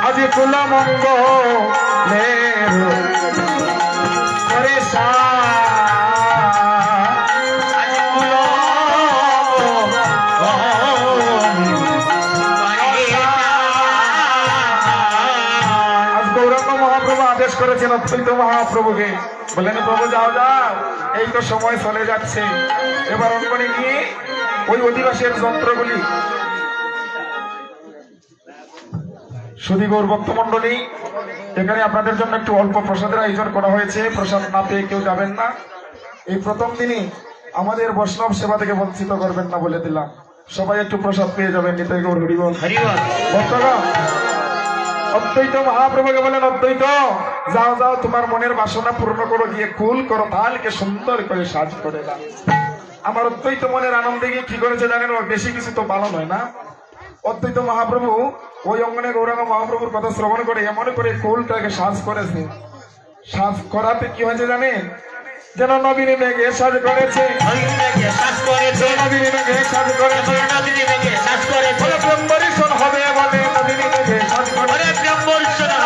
আজি কুল মঙ্গলের করে আদেশ করেছেন অদ্বৈত মহাপ্রভুকে, বললেন প্রভু যাও যাও, এই তো সময় চলে যাচ্ছে, এবার অঙ্গনে গিয়ে ওই অধিবাসের যন্ত্রগুলি। সুধী গৌর ভক্তমণ্ডলী, এখানে আপনাদের জন্য একটু অল্প প্রসাদের আয়োজন করা হয়েছে, প্রসাদ না পেয়ে কেউ যাবেন না। এই প্রথম দিনই আমাদের বৈষ্ণব সেবা থেকে বঞ্চিত করবেন না বলে দিলাম, সবাই একটু প্রসাদ পেয়ে যাবেন। নিতাই গৌর হরিবল। ভক্তগণ, অদ্বৈত মহাপ্রভুকে বলেন অদ্বৈত যাও যাও, তোমার মনের বাসনা পূর্ণ করো, গিয়ে কুল করো, তালকে সুন্দর করে সাজ করে দাও। আমার অদ্বৈত মনের আনন্দে গিয়ে কি করেছে জানেন? বেশি কিছু তো পালন হয় না। অদ্বৈত মহাপ্রভু ওই অঙ্গনে গৌরাঙ্গ মহাপ্রভুর কথা শ্রবণ করে এমন করে কুলটাকে সাজ করেছে। সাজ করাতে কি হয়েছে জানেন? যেন নবীনী মেঘে সাজ করেছে, নবীনী মেঘে সাজ করেছে, বলে ব্রহ্মরিষণ হবে বলে নবীনী মেঘে সাজ করেছে, সাজ করেছে,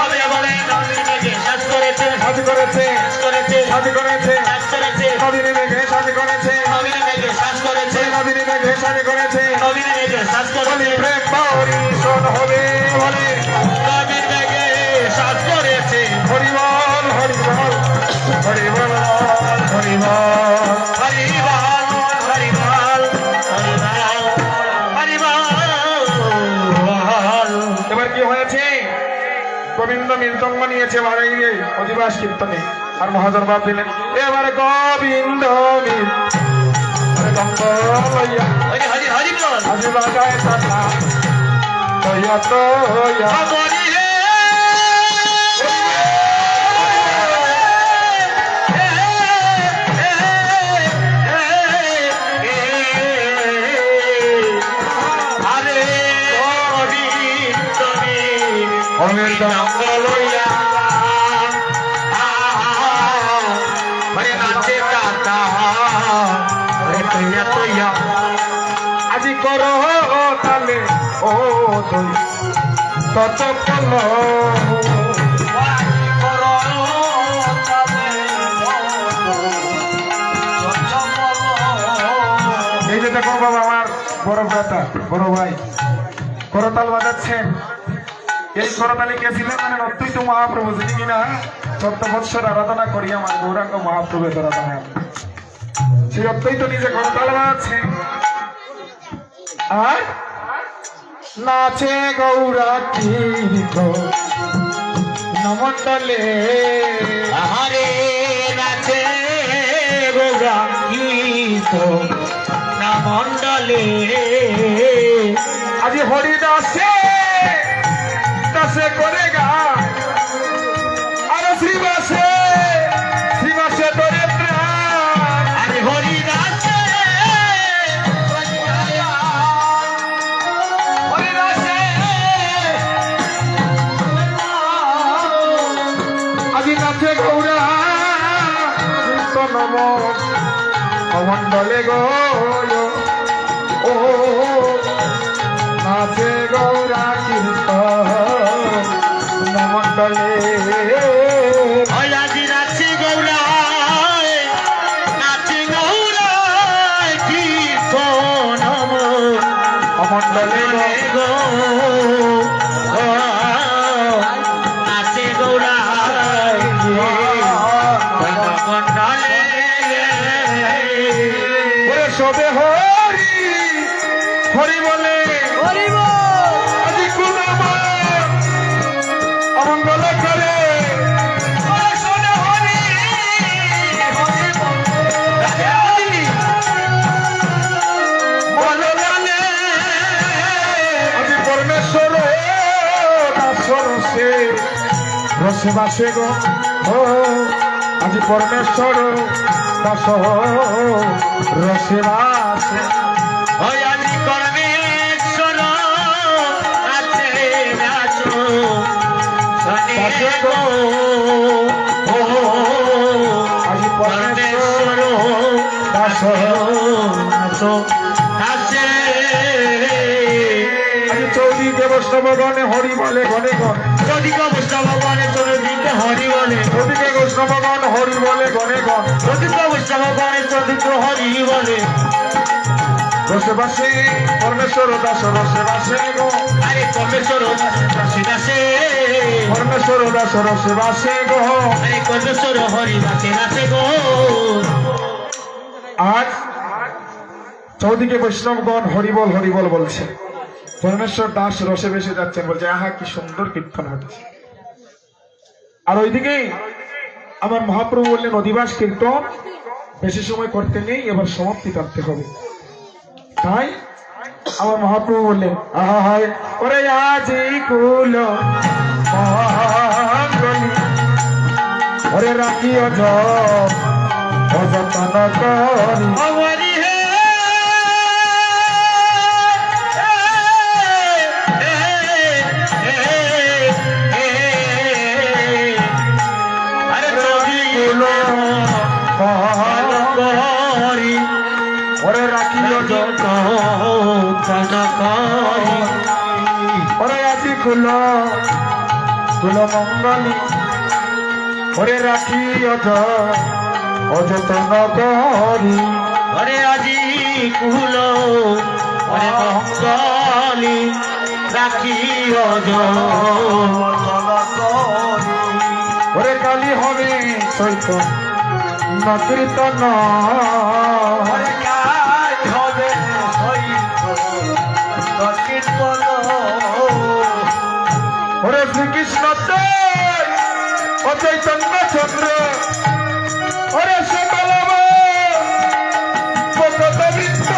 নবীনী মেঘে সাজ করেছে, নবীনী মেঘে সাজ করেছে, প্রেম বরিশণ হবে বলে নবীনী মেঘে সাজ করেছে। হরিবল হরিবল হরিবল এবার কি হয়েছে? গোবিন্দ মৃদঙ্গ নিয়েছে বাড়াইয়ে অধিবাস কীর্তনে, আর মহাজন বাপ দিলেন এবারে গোবিন্দ মৃদঙ্গ লইয়া আজি বাজায় তালা তৈয়া তৈয়া আজি কর তালে ও তুই ততক্ষণ এই যে দেখো বাবা, আমার বড় ব্রাতা বড় ভাই করতাল বাজাচ্ছেন। এই করতালি কে ছিলেন মানে অদ্বৈত মহাপ্রভু, যিনি কিনা 14 বৎসর আরাধনা করি আমার গৌরাঙ্গ মহাপ্রভুর আরাধনা। সেই অদ্বৈত নিজে করতাল বাজাচ্ছে আর নাচে গৌরা কীর্ত নমণ্ডলে, আহারে নাচে গৌরা কীর্ত মণ্ডলে। আজি হরিদাসে দাসে করে গা আর শ্রীবাসে শ্রীবাসে তোরে প্রাণ। আরে হরিদাসে হরিদাসে আজি নাচে গৌরা নম মণ্ডলে গো ও নাচে গৌরা কীর্তন মণ্ডলে। আজি নাচি গৌরা নাচি গৌরা কীর্তন মণ্ডলে গো নাচে গৌরা মণ্ডলে। সবে হরি হরি বলে আজি কোন অমঙ্গল করে আজি পরমেশ্বর রসে রসে বাসে গো আজি পরমেশ্বর দাস রসে বাসে। আজি পরমেশ্বর আছে নাচো শনি গো আজি পরমেশ্বর দাস দাসে আজ চৌদিকে বৈষ্ণবগণে হরি বলে গণে গণ, যদিকে বৈষ্ণবগণে চতুর্দিকে হরি বলে, চৌদিকে বৈষ্ণবগণ হরি বলে গণে গণ, যদিকে বৈষ্ণবগণে চতুর্দিকে হরি বলে। রসে বাসে পরমেশ্বর দাস রসে বাসে গো, আরে পরমেশ্বর দাসে দাসে, পরমেশ্বর দাস রসে বাসে গো। আরে পরমেশ্বর হরি দাসে দাসে গো। আজ চৌদিকে বৈষ্ণবগণ হরিবল হরিবল বলছে, পরমেশ্বর দাস রসে বেসে যাচ্ছেন, বলছে আহা কি সুন্দর কীর্তন হচ্ছে। আর ওইদিকে আমার মহাপ্রভু বললেন অধিবাস কীর্তন বেশি সময় করতে নেই, এবার সমাপ্তি করতে হবে। তাই আমার মহাপ্রভু বললেন আহা হায় ওরে আজি কুল মঙ্গলি ওরে রাখি অযতন করি। হরি হে আরে যদি গুলো হরি ওরে রাখি যতন করি। ওরে আজি কুল মঙ্গলি ওরে রাখি অযতন করি। ওরে আজি কুল ওরে মঙ্গলি রাখি ওরে কালি হবে চৈতন্য কীর্তন, হবে কীর্তন। ওরে শ্রীকৃষ্ণ ও চৈতন্য চন্দ্র ওরে সকল ভক্তবৃন্দ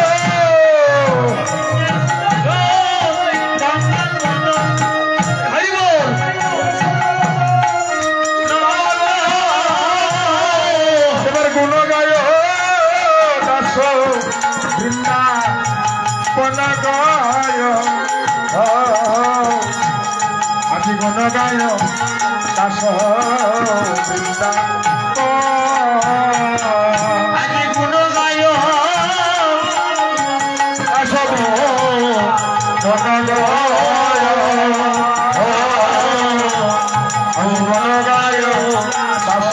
এবার গুণ গায় দাস বৃন্দাবন গায়, আজি গুণ গায় দাস বৃন্দাবন। আজি গুণ গায় আসব গণ গায় দাস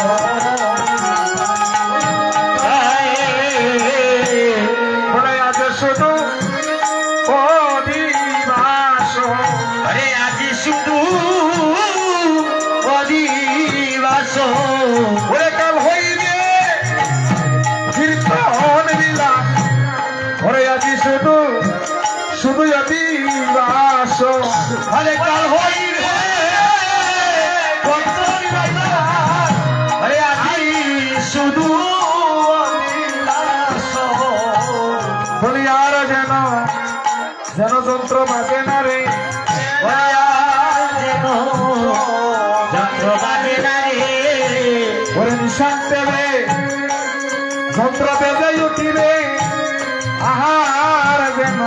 মনে আছে শুধু অধিবাস। আরে আজি শুধু অধিবাস। ওরে কাল হইবে কীর্তন বিলাস, ওরে আজি শুধু অধিবাস। আরে কাল হইবে আরে আজি শুধু অধিবাস। বলি আর যেন যন্ত্র বাজে না রে, যন্ত্র বাজে না রে। ওরে নিশান্তে রে যন্ত্র বেজে উঠিবে, আহার যেন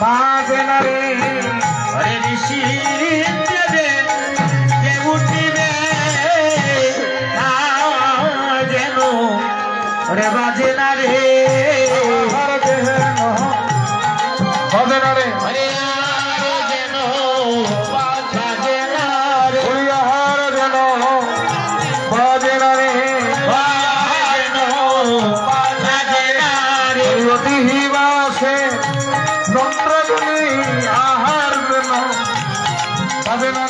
বাজে না রে। ওরে ঋষি দেবে যে উঠিবে যেন ওরে বাজে না রে। আহার যেন বাজে না রে, ওরে আর যেন বাজে না রে। ওই আহার যেন বাজে না রে। ওই অধিবাসে যন্ত্রগুলি আহার যেন বাজে না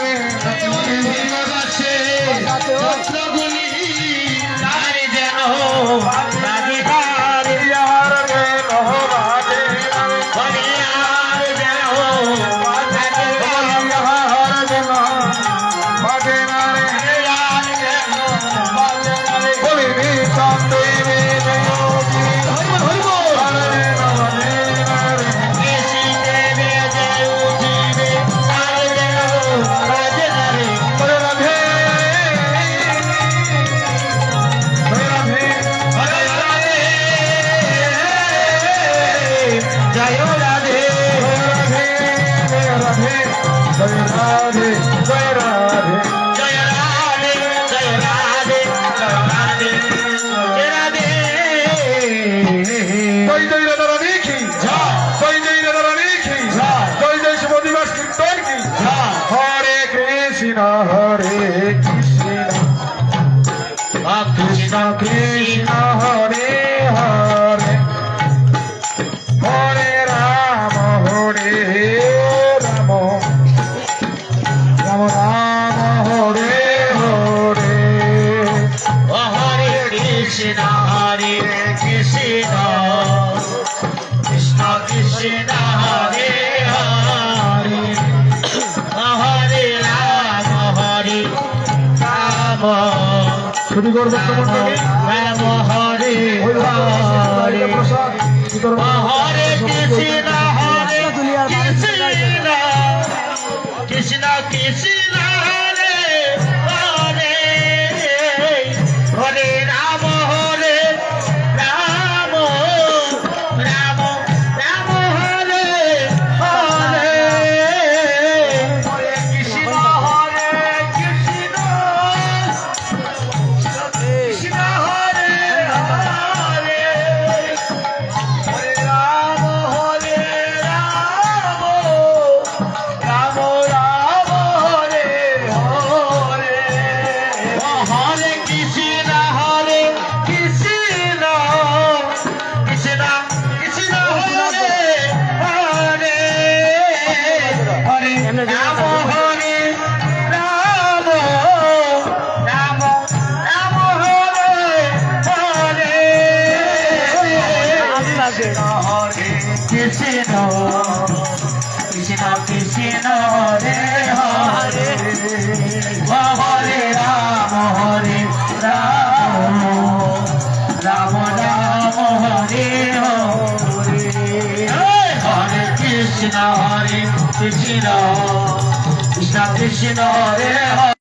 রে। কৃষ্ণ হরে হরে হরে রাম রাম রাম রাম হরে হরে ও হরে কৃষ্ণ কৃষ্ণ কৃষ্ণ হরে হরে হরে রাম শুধু করবো রাম হরে হরে প্রসাদ হরে কৃষ্ণ কৃষ্ণ কৃষ্ণ হরে হরে হরে রাম রাম রাম হরে হরে কৃষ্ণ কৃষ্ণ কৃষ্ণ হরে হরে হরে রাম রাম রাম হরে হরে হরে কৃষ্ণ কৃষ্ণ কৃষ্ণ কৃষ্ণ হরে হরে হরে রাম রাম রাম রাম হরে হরে হরে কৃষ্ণ কৃষ্ণ কৃষ্ণ হরে হরে হরে রাম রাম রাম হরে হরে হরে কৃষ্ণ কৃষ্ণ কৃষ্ণ কৃষ্ণ হরে হরে